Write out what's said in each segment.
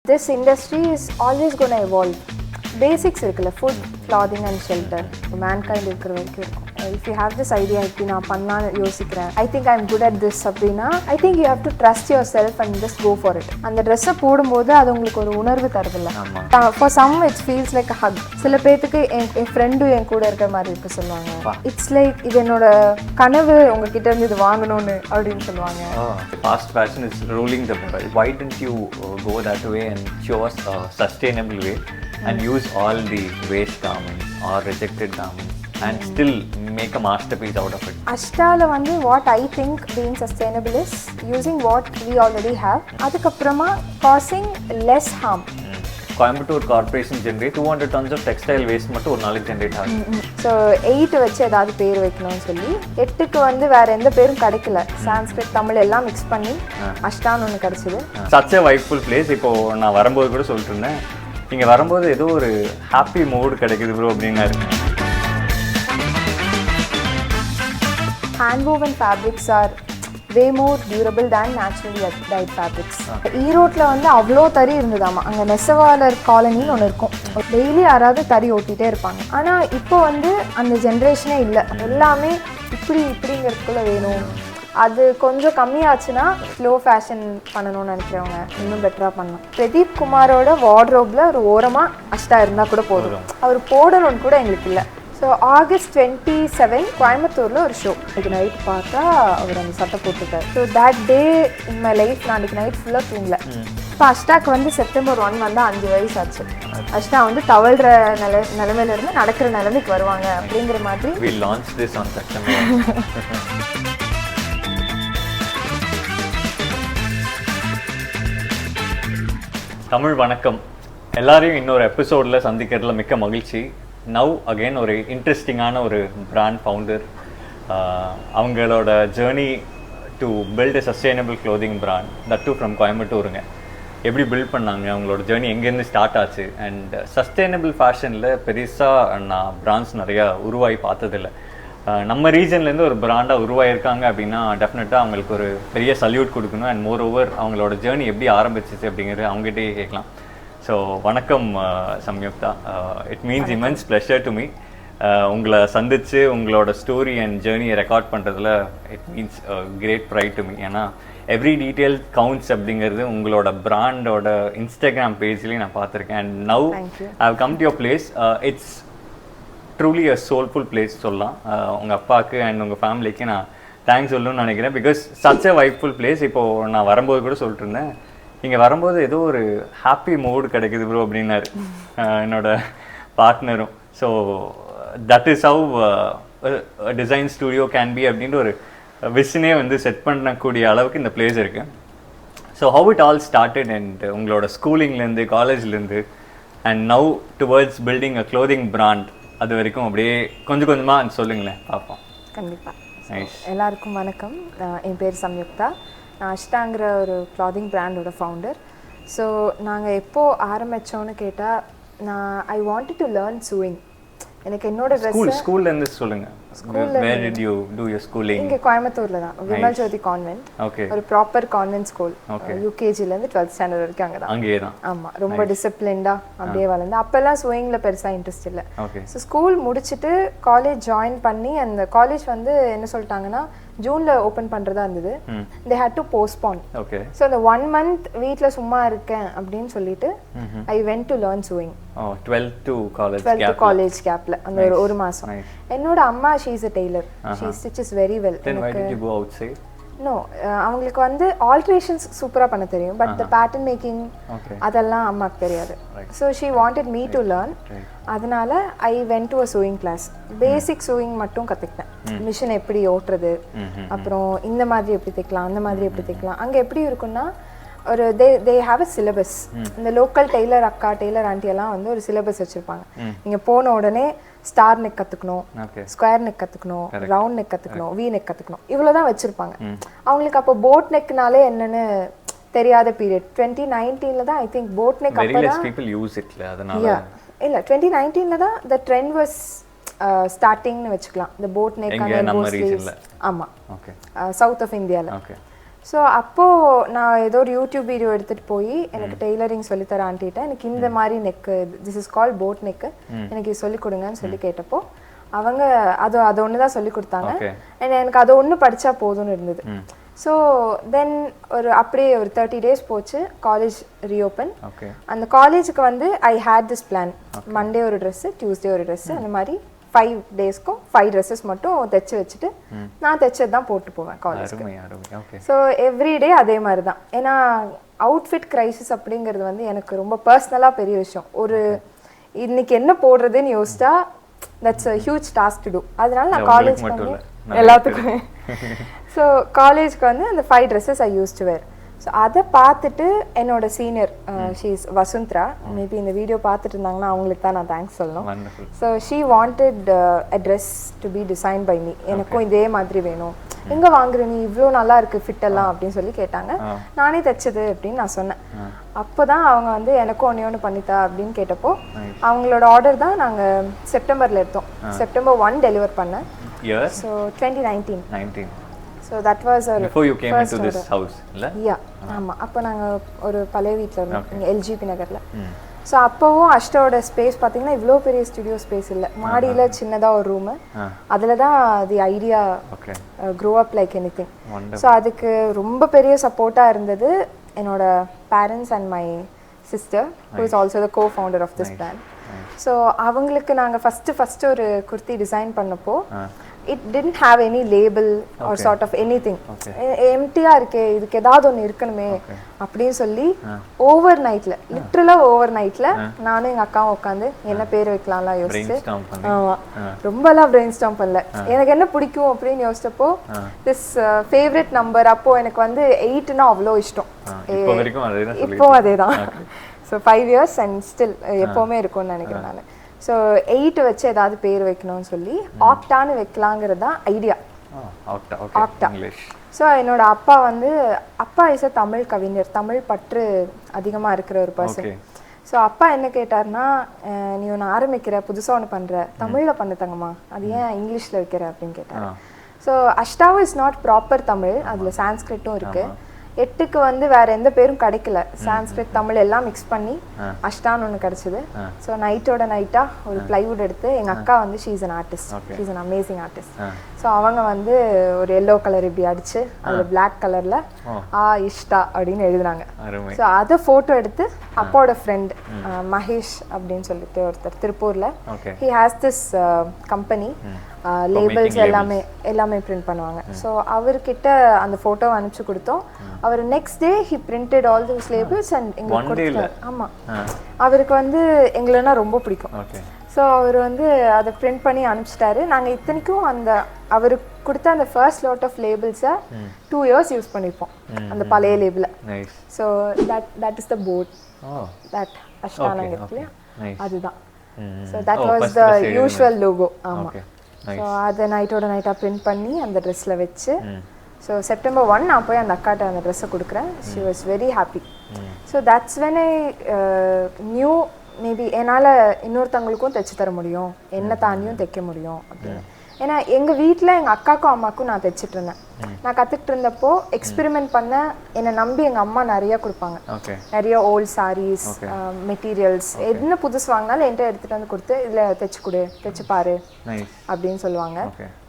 This industry is always going to evolve. Basics இருக்குல்ல, food, clothing and shelter. Mankind இருக்கிற வரைக்கும் இருக்கும். If you have this idea, இப்படி நான் பண்ணலான்னு யோசிக்கிறேன், I think I'm good at this அப்படின்னா, I think you have to trust yourself and just go for it. அந்த ட்ரெஸ்ஸை போடும்போது அது உங்களுக்கு ஒரு உணர்வு தருதில்ல. For some it feels like a hug. சில பேத்துக்கு என் ஃப்ரெண்டும் என் கூட இருக்கிற மாதிரி இருக்கு சொல்லுவாங்க. It's like இது என்னோட கனவு, உங்ககிட்ட இருந்து இது வாங்கணும்னு அப்படின்னு சொல்லுவாங்க. Fast fashion is ruling the world. Why didn't you go that way and show us a sustainable way and use all the waste garments or rejected garments and still make a masterpiece out of it? Ashta வந்து what I think being sustainable is using what we already have, அதுக்கப்புறமா causing less harm. Coimbatore corporation generate 200 tons of textile waste மட்டும் ஒரு நாளைக்கு generate ஆகுது. So 8 வச்சு ஏதாவது பேர் வைக்கணும்னு சொல்லி 8க்கு வந்து வேற எந்த பேரும் கிடைக்கல. சான்ஸ்கிரிட் தமிழ் எல்லாம் மிக்ஸ் பண்ணி அஷ்டான்னு ஒன்று கிடைச்சிது. Such a wonderful place. இப்போ நான் வரும்போது கூட சொல்லிட்டு இருந்தேன், இங்கே வரும்போது ஏதோ ஒரு ஹாப்பி மூட் கிடைக்குது ப்ரோ அப்படின்னாரு. Handwoven fabrics are way more durable than naturally dyed fabrics. ஈரோட்டில் வந்து அவ்வளோ தறி இருந்ததாமா. அங்கே நெசவாளர் காலனின்னு ஒன்று இருக்கும். டெய்லி யாராவது தறி ஓட்டிகிட்டே இருப்பாங்க. ஆனால் இப்போ வந்து அந்த ஜென்ரேஷனே இல்லை. எல்லாமே இப்படிங்கிறதுக்குள்ளே வேணும். அது கொஞ்சம் கம்மியாச்சுன்னா ஸ்லோ ஃபேஷன் பண்ணணும்னு நினைக்கிறவங்க இன்னும் பெட்டராக பண்ணலாம். பிரதீப் குமாரோட வார்ட்ரோப்பில் ஒரு ஓரமாக அஷ்டா இருந்தால் கூட போதும். அவர் போடணும்னு கூட எங்களுக்கு இல்லை. ஸோ August 27 கோயம்புத்தூரில் ஒரு ஷோ. அன்றைக்கி நைட் பார்த்தா அவர் அந்த சட்டை போட்டுருக்காரு. So that day in my life நான் அன்றைக்கி நைட் ஃபுல்லாக தூங்கல. இப்போ அஷ்டாக்கு வந்து September 1 வந்து 5 வயசு ஆச்சு. அஷ்டா வந்து தவழ்கிற நிலைமையிலேருந்து நடக்கிற நிலைமைக்கு வருவாங்க அப்படிங்கிற மாதிரி. We launched this on September. Tamil வணக்கம். எல்லாரையும் இன்னொரு எபிசோடில் சந்திக்கிறதுல மிக்க மகிழ்ச்சி. நவ் அகெயின் ஒரு இன்ட்ரெஸ்டிங்கான ஒரு பிராண்ட் ஃபவுண்டர், அவங்களோட journey to build a sustainable clothing brand, that too from கோயம்புத்தூருங்க. எப்படி பில்ட் பண்ணாங்க, அவங்களோட ஜேர்னி எங்கேருந்து ஸ்டார்ட் ஆச்சு, அண்ட் சஸ்டைனபிள் ஃபேஷனில் பெருசாக நான் பிராண்ட்ஸ் நிறையா உருவாகி பார்த்ததில்லை. நம்ம ரீஜன்லேருந்து ஒரு பிராண்டாக உருவாயிருக்காங்க அப்படின்னா டெஃபினட்டாக அவங்களுக்கு ஒரு பெரிய சல்யூட் கொடுக்கணும். அண்ட் மோர் ஓவர் அவங்களோட ஜேர்னி எப்படி ஆரம்பிச்சிச்சு அப்படிங்கிறது அவங்ககிட்டே கேட்கலாம். ஸோ வணக்கம் Samyuktha. It means immense pleasure to me. உங்களை சந்தித்து உங்களோட ஸ்டோரி அண்ட் ஜேர்னியை ரெக்கார்ட் பண்ணுறதுல it means great pride to me. ஏன்னா எவ்ரி டீட்டெயில் கவுண்ட்ஸ் அப்படிங்கிறது உங்களோட பிராண்டோட இன்ஸ்டாகிராம் பேஜ்லேயும் நான் பார்த்துருக்கேன். And now I have come to your place. It's truly a soulful place சொல்லலாம். உங்கள் அப்பாவுக்கு அண்ட் உங்கள் ஃபேமிலிக்கு நான் தேங்க்ஸ் சொல்லணும்னு நினைக்கிறேன். Because such a vibeful place. இப்போது நான் வரும்போது கூட சொல்லிட்டு இருந்தேன், இங்கே வரும்போது ஏதோ ஒரு ஹாப்பி மூடு கிடைக்குது ப்ரோ அப்படின்னாரு என்னோட பார்ட்னரும். So that is how design studio can be அப்படின்ற ஒரு விஷனே வந்து செட் பண்ணக்கூடிய அளவுக்கு இந்த பிளேஸ் இருக்குது. So how it all started and உங்களோட ஸ்கூலிங்லேருந்து காலேஜ்லேருந்து and now towards building a clothing brand, அது வரைக்கும் அப்படியே கொஞ்சம் கொஞ்சமாக சொல்லுங்களேன் பார்ப்போம். கண்டிப்பாக. எல்லாருக்கும் வணக்கம். என் பேர் சம்யுக்தா. நான் அஷ்டாங்கிற ஒரு க்ளாதிங் பிராண்டோட ஃபவுண்டர். ஸோ நாங்கள் எப்போது ஆரம்பித்தோன்னு கேட்டால், ஐ வாண்டட் டு லேர்ன் சூயிங். எனக்கு என்னோட ட்ரெஸ் ஸ்கூல்லேருந்து சொல்லுங்கள். Where did you do your schooling? இங்கே கோயம்புத்தூரில் தான், விமல் ஜோதி கான்வென்ட். ஒரு ப்ராப்பர் கான்வென்ட் ஸ்கூல். யூகேஜிலேருந்து 12th ஸ்டாண்டர்ட் வரைக்கும் அங்கே தான். அங்கேயே தான். ஆமாம், ரொம்ப டிசிப்ளின்டாக அப்படியே வளர்ந்து. அப்போல்லாம் ஸ்விங்கில் பெருசாக இன்ட்ரெஸ்ட் இல்லை. ஸோ ஸ்கூல் முடிச்சுட்டு காலேஜ் ஜாயின் பண்ணி, அந்த காலேஜ் வந்து என்ன சொல்லிட்டாங்கன்னா ஜூனில் ஓப்பன் பண்ணுறதா இருந்தது. They had to postpone. So அந்த 1 month வீட்டில் சும்மா இருக்கேன் அப்படின்னு சொல்லிட்டு I went to learn sewing. 12th to college கேப்ல அந்த ஒரு மாசம். என்னோட அம்மா she is a tailor. She stitches very well. Then why did you go outside? No, அவங்களுக்கு வந்து ஆல்ட்ரேஷன்ஸ் சூப்பரா பண்ண தெரியும், பட் the pattern making அதெல்லாம் அம்மாக்கு தெரியாது. So she wanted me to learn. அதனால I went to a sewing class. Basic sewing மட்டும் கத்துக்கிட்டேன். மிஷின் எப்படி ஓட்டுறது, அப்புறம் இந்த மாதிரி எப்படி தைக்கலாம், அந்த மாதிரி எப்படி தைக்கலாம். அங்க எப்படி இருக்குன்னா ஒரு they have a syllabus. இந்த லோக்கல் டெய்லர் அக்கா, டெய்லர் ஆண்டி எல்லாம் வந்து ஒரு சிலபஸ் வச்சிருப்பாங்க. நீங்க போன உடனே ஸ்டார் நெக் கற்றுக்கணும், ஸ்கொயர் நெக் கற்றுக்கணும், ரவுண்ட் நெக் கற்றுக்கணும், வி நெக் கற்றுக்கணும், இவ்வளோதான் வச்சுருப்பாங்க. அவங்களுக்கு அப்போ போட் நெக்னாலே என்னன்னு தெரியாத பீரியட். 2019 தான் ஐ திங்க் போட் நெக். இல்லை 2019 தான் த ட்ரெண்ட் வாஸ் ஸ்டார்டிங்னு வச்சுக்கலாம். இந்த போட் நெக் அண்ட் ஸ்லீவ்ஸ். ஆமாம், சவுத் ஆஃப் இந்தியாவில். ஸோ அப்போது நான் ஏதோ ஒரு யூடியூப் வீடியோ எடுத்துகிட்டு போய் எனக்கு டெய்லரிங் சொல்லித்தர ஆண்டிட்ட எனக்கு இந்த மாதிரி neck this is call boat neck எனக்கு இது சொல்லிக் கொடுங்கன்னு சொல்லி கேட்டப்போ அவங்க அது ஒன்று தான் சொல்லி கொடுத்தாங்க அண்ட் எனக்கு அது ஒன்று படித்தா போதும்னு இருந்தது. ஸோ தென் அப்படியே ஒரு 30 days போச்சு, காலேஜ் ரீஓப்பன். அந்த காலேஜுக்கு வந்து ஐ ஹேட் திஸ் பிளான், மண்டே ஒரு ட்ரெஸ்ஸு, டியூஸ்டே ஒரு ட்ரெஸ்ஸு, அந்த மாதிரி 5 daysக்கும் 5 dresses மட்டும் தைச்சு வச்சுட்டு நான் தைச்சது தான் போட்டு போவேன் காலேஜுக்கு. ஸோ எவ்ரிடே அதே மாதிரி தான். ஏன்னா அவுட்ஃபிட் கிரைசிஸ் அப்படிங்கிறது வந்து எனக்கு ரொம்ப பர்சனலாக பெரிய விஷயம். இன்னைக்கு என்ன போடுறதுன்னு யோசிச்சா that's a huge task to do. அதனால நான் காலேஜ்க்கு வந்து எல்லாத்துக்குமே ஸோ காலேஜ்க்கு வந்து அந்த 5 dresses I use to wear. So அதை பார்த்துட்டு என்னோட சீனியர் ஷீஸ் வசுந்தரா, மேபி இந்த வீடியோ பார்த்துட்டு இருந்தாங்கன்னா அவங்களுக்கு தான் நான் தேங்க்ஸ் சொல்லணும். So she wanted a dress to be design by me, எனக்கும் இதே மாதிரி வேணும், எங்கே வாங்குற நீ இவ்வளோ நல்லா இருக்கு ஃபிட் எல்லாம் அப்படின்னு சொல்லி கேட்டாங்க. நானே தைச்சது அப்படின்னு நான் சொன்னேன். அப்போ தான் அவங்க வந்து எனக்கும் ஒன்று பண்ணித்தா அப்படின்னு கேட்டப்போ அவங்களோட ஆர்டர் தான் நாங்கள் செப்டம்பரில் எடுத்தோம். செப்டம்பர் 1 டெலிவர் பண்ணேன். So 2019. So that was our before you came into this house illa ஆமா. அப்போ நாங்க ஒரு பழைய வீட்ல இருந்தோம் இங்க எல்ஜிபி நகர்ல. ஸோ அப்போவும் அஷ்டாவோட ஸ்பேஸ் பார்த்தீங்கன்னா இவ்வளோ பெரிய ஸ்டுடியோ ஸ்பேஸ் இல்லை, மாடியில் சின்னதாக ஒரு ரூமு, அதில் தான் the idea grow up like anything. So அதுக்கு ரொம்ப பெரிய சப்போர்ட்டாக இருந்தது என்னோட parents and my sister who is also the co founder of this plan. So அவங்களுக்கு நாங்கள் ஃபஸ்ட்டு ஒரு குர்த்தி டிசைன் பண்ணப்போ it didn't have any label or sort of anything. எம்டியா இருக்கே, இதுக்கு ஏதாவது ஒன்று இருக்கணுமே அப்படின்னு சொல்லி ஓவர் நைட்ல, லிட்டரலா ஓவர் நைட்ல நானும் எங்க அக்காவும் உட்காந்து என்ன பேர் வைக்கலாம்லாம் யோசிச்சு, ரொம்பலாம் பிரெயின் ஸ்டார்ம் பண்ணல, எனக்கு என்ன பிடிக்கும் அப்படின்னு யோசிச்சப்போ திஸ் ஃபேவரட் நம்பர். அப்போ எனக்கு வந்து 8னா அவ்வளோ இஷ்டம், இப்போ அதே தான். ஸோ 5 years அண்ட் ஸ்டில் எப்போவுமே இருக்கும்னு நினைக்கிறேன் நான். ஸோ 8 வச்சு ஏதாவது பேர் வைக்கணும்னு சொல்லி ஆக்டான்னு வைக்கலாங்கிறது தான் ஐடியா. ஆக்டா. ஸோ என்னோட அப்பா இஸ் அ தமிழ் கவிஞர், தமிழ் பற்று அதிகமாக இருக்கிற ஒரு பர்சன். ஸோ அப்பா என்ன கேட்டார்னா, நீ ஒன்று ஆரம்பிக்கிற, புதுசாக ஒன்று பண்ணுற, தமிழில் பண்ணு தங்கம்மா, அது ஏன் இங்கிலீஷில் வைக்கிற அப்படின்னு கேட்டார். ஸோ அஷ்டாவும் இஸ் நாட் ப்ராப்பர் தமிழ், அதில் சான்ஸ்கிரிட்டும் இருக்குது. 8க்கு வந்து வேற எந்த பேரும் கிடைக்கல, சான்ஸ்கிரிட் தமிழ் எல்லாம் மிக்ஸ் பண்ணி அஷ்டான்னு ஒன்று கிடைச்சது. ஸோ நைட்டோட நைட்டா ஒரு பிளைவுட் எடுத்து எங்க அக்கா வந்து she is an artist, she is an amazing artist. So அவங்க வந்து ஒரு எல்லோ கலர் இப்படி அடிச்சு அதில் பிளாக் கலர்ல இஷ்டா அப்படின்னு எழுதுனாங்க. ஸோ அதை ஃபோட்டோ எடுத்து அப்பாவோட ஃப்ரெண்ட் மகேஷ் அப்படின்னு சொல்லிட்டு ஒருத்தர் திருப்பூர்ல, he has this company, labels எல்லாமே பிரிண்ட் பண்ணுவாங்க. ஸோ அவர்கிட்ட அந்த ஃபோட்டோ அனுப்பிச்சு கொடுத்தோம். அவர் next day he printed all this labels and எங்களுக்கு கொடுத்தாரு. ஆமாம், அவருக்கு வந்து எங்களன்னா ரொம்ப பிடிக்கும். ஸோ அவர் வந்து அதை பிரிண்ட் பண்ணி அனுப்பிச்சிட்டாரு. நாங்கள் இத்தனைக்கும் அவருக்கு கொடுத்த அந்த ஃபர்ஸ்ட் லாட் ஆஃப் லேபிள்ஸை 2 years யூஸ் பண்ணியிருப்போம், அந்த பழைய லேபிளை. So that is the board that அஷ்டானாங்க இல்லையா, அதுதான். So that was the usual logo. ஆமாம். ஸோ அதை நைட்டோட நைட்டாக பிரிண்ட் பண்ணி அந்த ட்ரெஸ்ஸில் வச்சு, ஸோ செப்டம்பர் 1 நான் போய் அந்த அக்காட்ட அந்த ட்ரெஸ்ஸை கொடுக்குறேன். She was very happy. So that's when I knew maybe என்னால் இன்னொருத்தவங்களுக்கும் தைச்சு தர முடியும், என்ன தாண்டியும் தைக்க முடியும் அப்படின்னு. ஏன்னா எங்கள் வீட்டில் எங்கள் அக்காக்கும் அம்மாக்கும் நான் தைச்சிட்டு இருந்தேன். நான் கற்றுக்கிட்டு இருந்தப்போ எக்ஸ்பெரிமெண்ட் பண்ண என்னை நம்பி எங்கள் அம்மா நிறைய கொடுப்பாங்க, நிறைய ஓல்ட் சாரீஸ், மெட்டீரியல்ஸ், என்ன புதுசு வாங்கினாலும் என்கிட்ட எடுத்துகிட்டு வந்து கொடுத்து இதில் தைச்சு கொடு, தைச்சு பாரு அப்படின்னு சொல்லுவாங்க.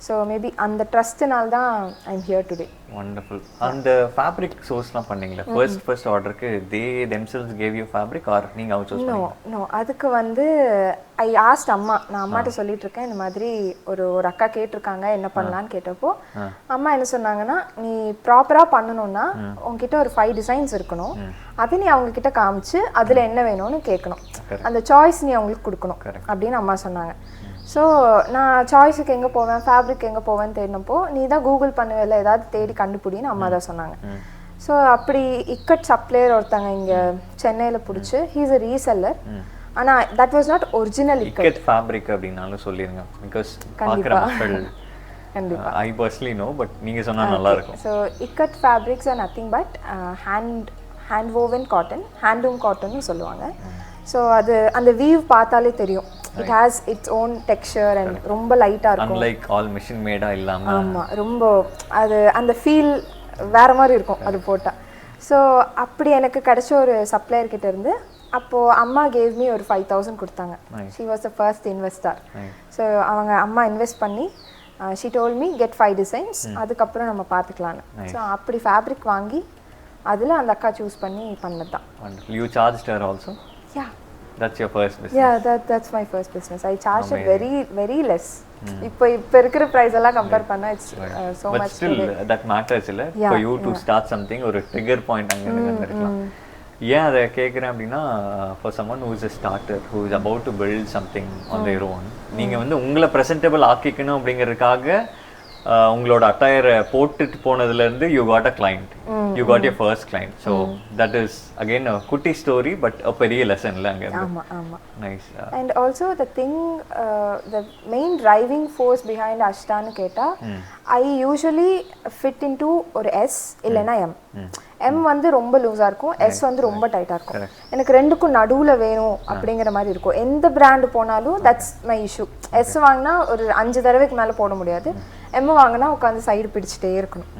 ஸோ மேபி அந்த ட்ரஸ்ட்னால தான் I am here today. Wonderful. அந்த ஃபேப்ரிக் சோர்ஸ்லாம் பண்ணீங்களா? ஃபர்ஸ்ட் ஆர்டருக்கு தே themselves gave you fabric or நீங்க அவுட் சோர்ஸ் பண்ணீங்களா? நோ, அதுக்கு வந்து ஐ ஆஸ்ட் அம்மா, நான் அம்மாட்ட சொல்லிட்டு இருக்கேன் இந்த மாதிரி ஒரு அக்கா கேட்டிருக்காங்க என்ன பண்ணலான்னு கேட்டப்போ அம்மா என்ன சொன்னாங்கன்னா, நீ ப்ராப்பராக பண்ணணும்னா உங்ககிட்ட ஒரு 5 designs இருக்கணும், அதை நீ அவங்க கிட்ட காமிச்சு அதில் என்ன வேணும்னு கேட்கணும், அந்த சாய்ஸ் நீ அவங்களுக்கு கொடுக்கணும் அப்படின்னு அம்மா சொன்னாங்க. ஸோ நான் சாய்ஸுக்கு எங்கே போவேன், ஃபேப்ரிக் எங்கே போவேன்னு தேடினப்போ நீ தான் கூகுள் பண்ணுவேல, ஏதாவது தேடி கண்டுபிடின்னு அம்மா தான் சொன்னாங்க. ஸோ அப்படி இக்கட் சப்ளையர் ஒருத்தங்க இங்கே சென்னையில் பிடிச்சி, ஹீ இஸ் அ ரீசெல்லர். ஆனால் that was not original ikat fabric அப்படினாலும் சொல்லிருங்க, பிகாஸ் பார்க்குற மக்கள் கண்டிப்பாக ஐ பர்சனலி நோ, பட் நீங்கள் சொன்னால் நல்லா இருக்கும். So ikat fabrics are nothing but hand woven cotton, handloom காட்டன்னு சொல்லுவாங்க. ஸோ அது அந்த வீவ் பார்த்தாலே தெரியும், it has its own texture and ரொம்ப லைட்டா இருக்கும், unlike all machine made இல்லாம. ஆமா, ரொம்ப அது அந்த ஃபீல் வேறு மாதிரி இருக்கும் அது போட்டால். ஸோ அப்படி எனக்கு கிடைச்ச ஒரு சப்ளையர் கிட்ட இருந்து அப்போது அம்மா கேவ் மீ ஒரு 5,000 கொடுத்தாங்க. She was the first investor. So அவங்க அம்மா இன்வெஸ்ட் பண்ணி she told me get 5 designs, அதுக்கப்புறம் நம்ம பார்த்துக்கலான்னு. ஸோ அப்படி ஃபேப்ரிக் வாங்கி அதில் அந்த அக்கா சூஸ் பண்ணி பண்ணது தான். You charged her also? Yeah. That's your first business? Yeah, that's my first business. I charged it very less. இப்போ இருக்கிற price எல்லாம் கம்பேர் பண்ணா it's so but much. But still that matters இல்ல. For you to start something, ஒரு trigger point அங்க இருக்கலாம். ஏன் அதை கேட்குறேன் அப்படின்னா, for someone who is a starter, who is about to build something on their own, நீங்கள் வந்து உங்களை ப்ரெசென்டபிள் ஆக்கிக்கணும் அப்படிங்கிறதுக்காக உங்களோட அட்டையரை போட்டுட்டு போனதுலேருந்து you got a client, you got your first client. So that is again a குட்டி ஸ்டோரி பட் அ பெரிய லெசன்ல அங்கே. ஆமாம் ஆமாம். Nice. And also the thing, the main driving force behind அஷ்டான்னு கேட்டால், I usually fit into ஒரு S இல்லைன்னா எம். எம் வந்து ரொம்ப லூஸாக இருக்கும், எஸ் வந்து ரொம்ப டைட்டாக இருக்கும். எனக்கு ரெண்டுக்கும் நடுவில் வேணும் அப்படிங்கிற மாதிரி இருக்கும். எந்த பிராண்டு போனாலும் தட்ஸ் மை இஷ்யூ. எஸ் வாங்கினா ஒரு 5 தடவைக்கு மேலே போட முடியாது, எம் வாங்கினா உட்காந்து சைடு பிடிச்சிட்டே இருக்கணும்.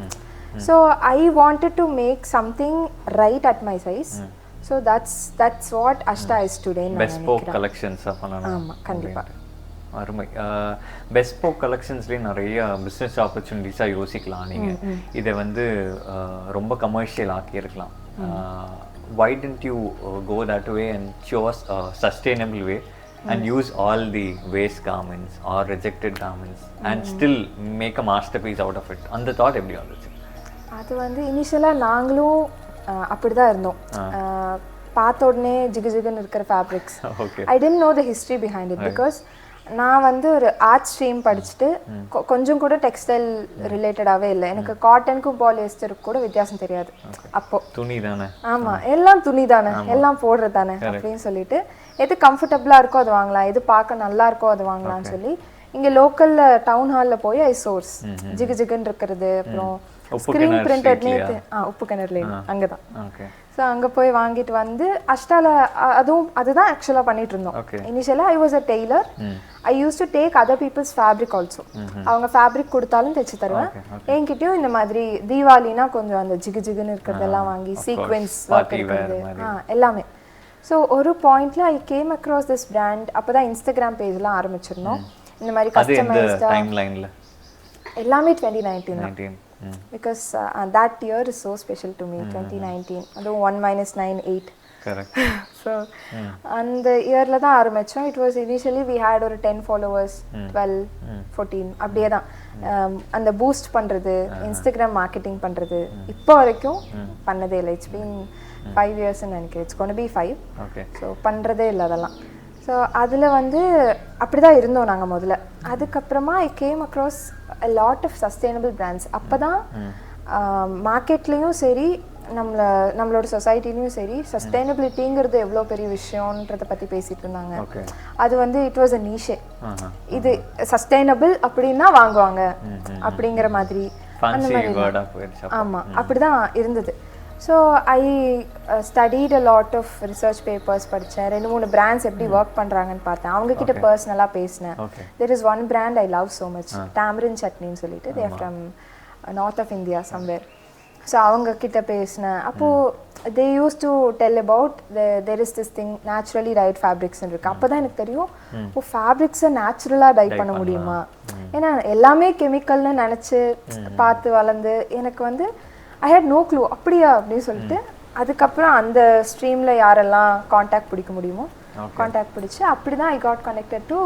So I wanted to make something right at my size. So that's what Ashta is today. Bespoke collections பண்ணலாம். ஆமாம், கண்டிப்பாக. அருமை. பெஸ்போக் கலெக்ஷன்ஸ்லேயே நிறைய பிஸ்னஸ் ஆப்பர்ச்சுனிட்டிஸாக யோசிக்கலாம் நீங்கள். இதை வந்து ரொம்ப commercial ஆக்கியிருக்கலாம். why didn't you go that way and choose a sustainable way and use all the waste garments or rejected garments and still make a masterpiece out of it? அந்த thought எப்படி வந்துச்சு? அது வந்து இனிஷியலாக நாங்களும் அப்படி தான் இருந்தோம். பார்த்த உடனே ஜிகுன்னு இருக்கிற fabrics. I didn't know the history behind it. Because நான் வந்து ஒரு ஆர்ட் ஸ்ட்ரீம் படிச்சுட்டு கொஞ்சம் கூட டெக்ஸ்டைல் ரிலேட்டடாகவே இல்லை. எனக்கு காட்டனுக்கும் பாலியஸ்டருக்கும் கூட வித்தியாசம் தெரியாது அப்போ. துணி தானே. ஆமாம், எல்லாம் துணி தானே, எல்லாம் போடுறது தானே அப்படின்னு சொல்லிட்டு எது கம்ஃபர்டபுளாக இருக்கோ அது வாங்கலாம், எது பார்க்க நல்லா இருக்கோ அது வாங்கலாம்னு சொல்லி இங்கே லோக்கலில் டவுன் ஹாலில் போய் ஐ சோர்ஸ் ஜிகுன்னு இருக்கிறது. அப்புறம் ஸ்க்ரீன் பிரிண்டட்னே உப்பு கிணறுல அங்கே தான். ஸோ அங்கே போய் வாங்கிட்டு வந்து அஷ்டால அதுதான் ஆக்சுவலாக பண்ணிட்டு இருந்தோம். இனிஷியலாக I was a tailor. I use to take other peoples fabric also. அவங்க ஃபேப்ரிக் கொடுத்தாலும் தைச்சு தருவேன். என்கிட்டயும் இந்த மாதிரி தீபாவளினா கொஞ்சம் அந்த ஜிகுன்னு இருக்கிறதெல்லாம் வாங்கி சீக்வென்ஸ் ஒர்க் இருக்கிறது எல்லாமே. ஸோ ஒரு பாயிண்ட்ல I came across this brand. அப்போ தான் இன்ஸ்டாகிராம் பேஜ்லாம் ஆரம்பிச்சிருந்தோம். இந்த மாதிரி கஸ்டமைஸ்டாக எல்லாமே 2019 because that year is so special to me. 2019 அதுவும் 1 - 9 8. correct. So அந்த இயர்ல தான் ஆரம்பிச்சோம். it was initially we had ஒரு 10 followers, 12 14 அப்படியே தான். அந்த பூஸ்ட் பண்றது, இன்ஸ்டாகிராம் மார்க்கெட்டிங் பண்றது இப்போ வரைக்கும் பண்ணதே இல்லை. இட்ஸ் பீன் 5 years ன்னு நினைக்கிறேன். It's gonna be 5. ஸோ பண்ணுறதே இல்லை அதெல்லாம். ஸோ அதில் வந்து அப்படி தான் இருந்தோம் நாங்கள் முதல்ல. அதுக்கப்புறமா I came across a lot of sustainable brands. அப்போ தான் மார்க்கெட்லேயும் சரி நம்மளோட சொசைட்டிலையும் சரி சஸ்டைனபிலிட்டிங்கிறது எவ்வளோ பெரிய விஷயன்றதை பற்றி பேசிட்டு இருந்தாங்க. அது வந்து இட் வாஸ் அ நீஷே. இது சஸ்டைனபிள் அப்படின்னா வாங்குவாங்க அப்படிங்கிற மாதிரி அந்த மாதிரி. ஆமாம், அப்படி தான் இருந்தது. So I studied a lot of research papers படித்தேன். 2-3 பிராண்ட்ஸ் எப்படி ஒர்க் பண்ணுறாங்கன்னு பார்த்தேன். அவங்கக்கிட்ட பர்சனலாக பேசினேன். There is one brand I love so much, tamarind சட்னின்னு சொல்லிட்டு. They're from north of India somewhere. So அவங்கக்கிட்ட பேசினேன். அப்போது they used to tell about there is this thing naturally dyed ஃபேப்ரிக்ஸ்ன்னு இருக்குது. அப்போ தான் எனக்கு தெரியும், ஓ ஃபேப்ரிக்ஸை நேச்சுரலாக டைட் பண்ண முடியுமா. ஏன்னா எல்லாமே கெமிக்கல்னு நினச்சி பார்த்து வளர்ந்து எனக்கு வந்து ஐ ஹேட் நோ க்ளூ. அப்படியா அப்படின்னு சொல்லிட்டு அதுக்கப்புறம் அந்த ஸ்ட்ரீமில் யாரெல்லாம் காண்டாக்ட் பிடிக்க முடியுமோ காண்டாக்ட் பிடிச்சி அப்படி தான் I got connected to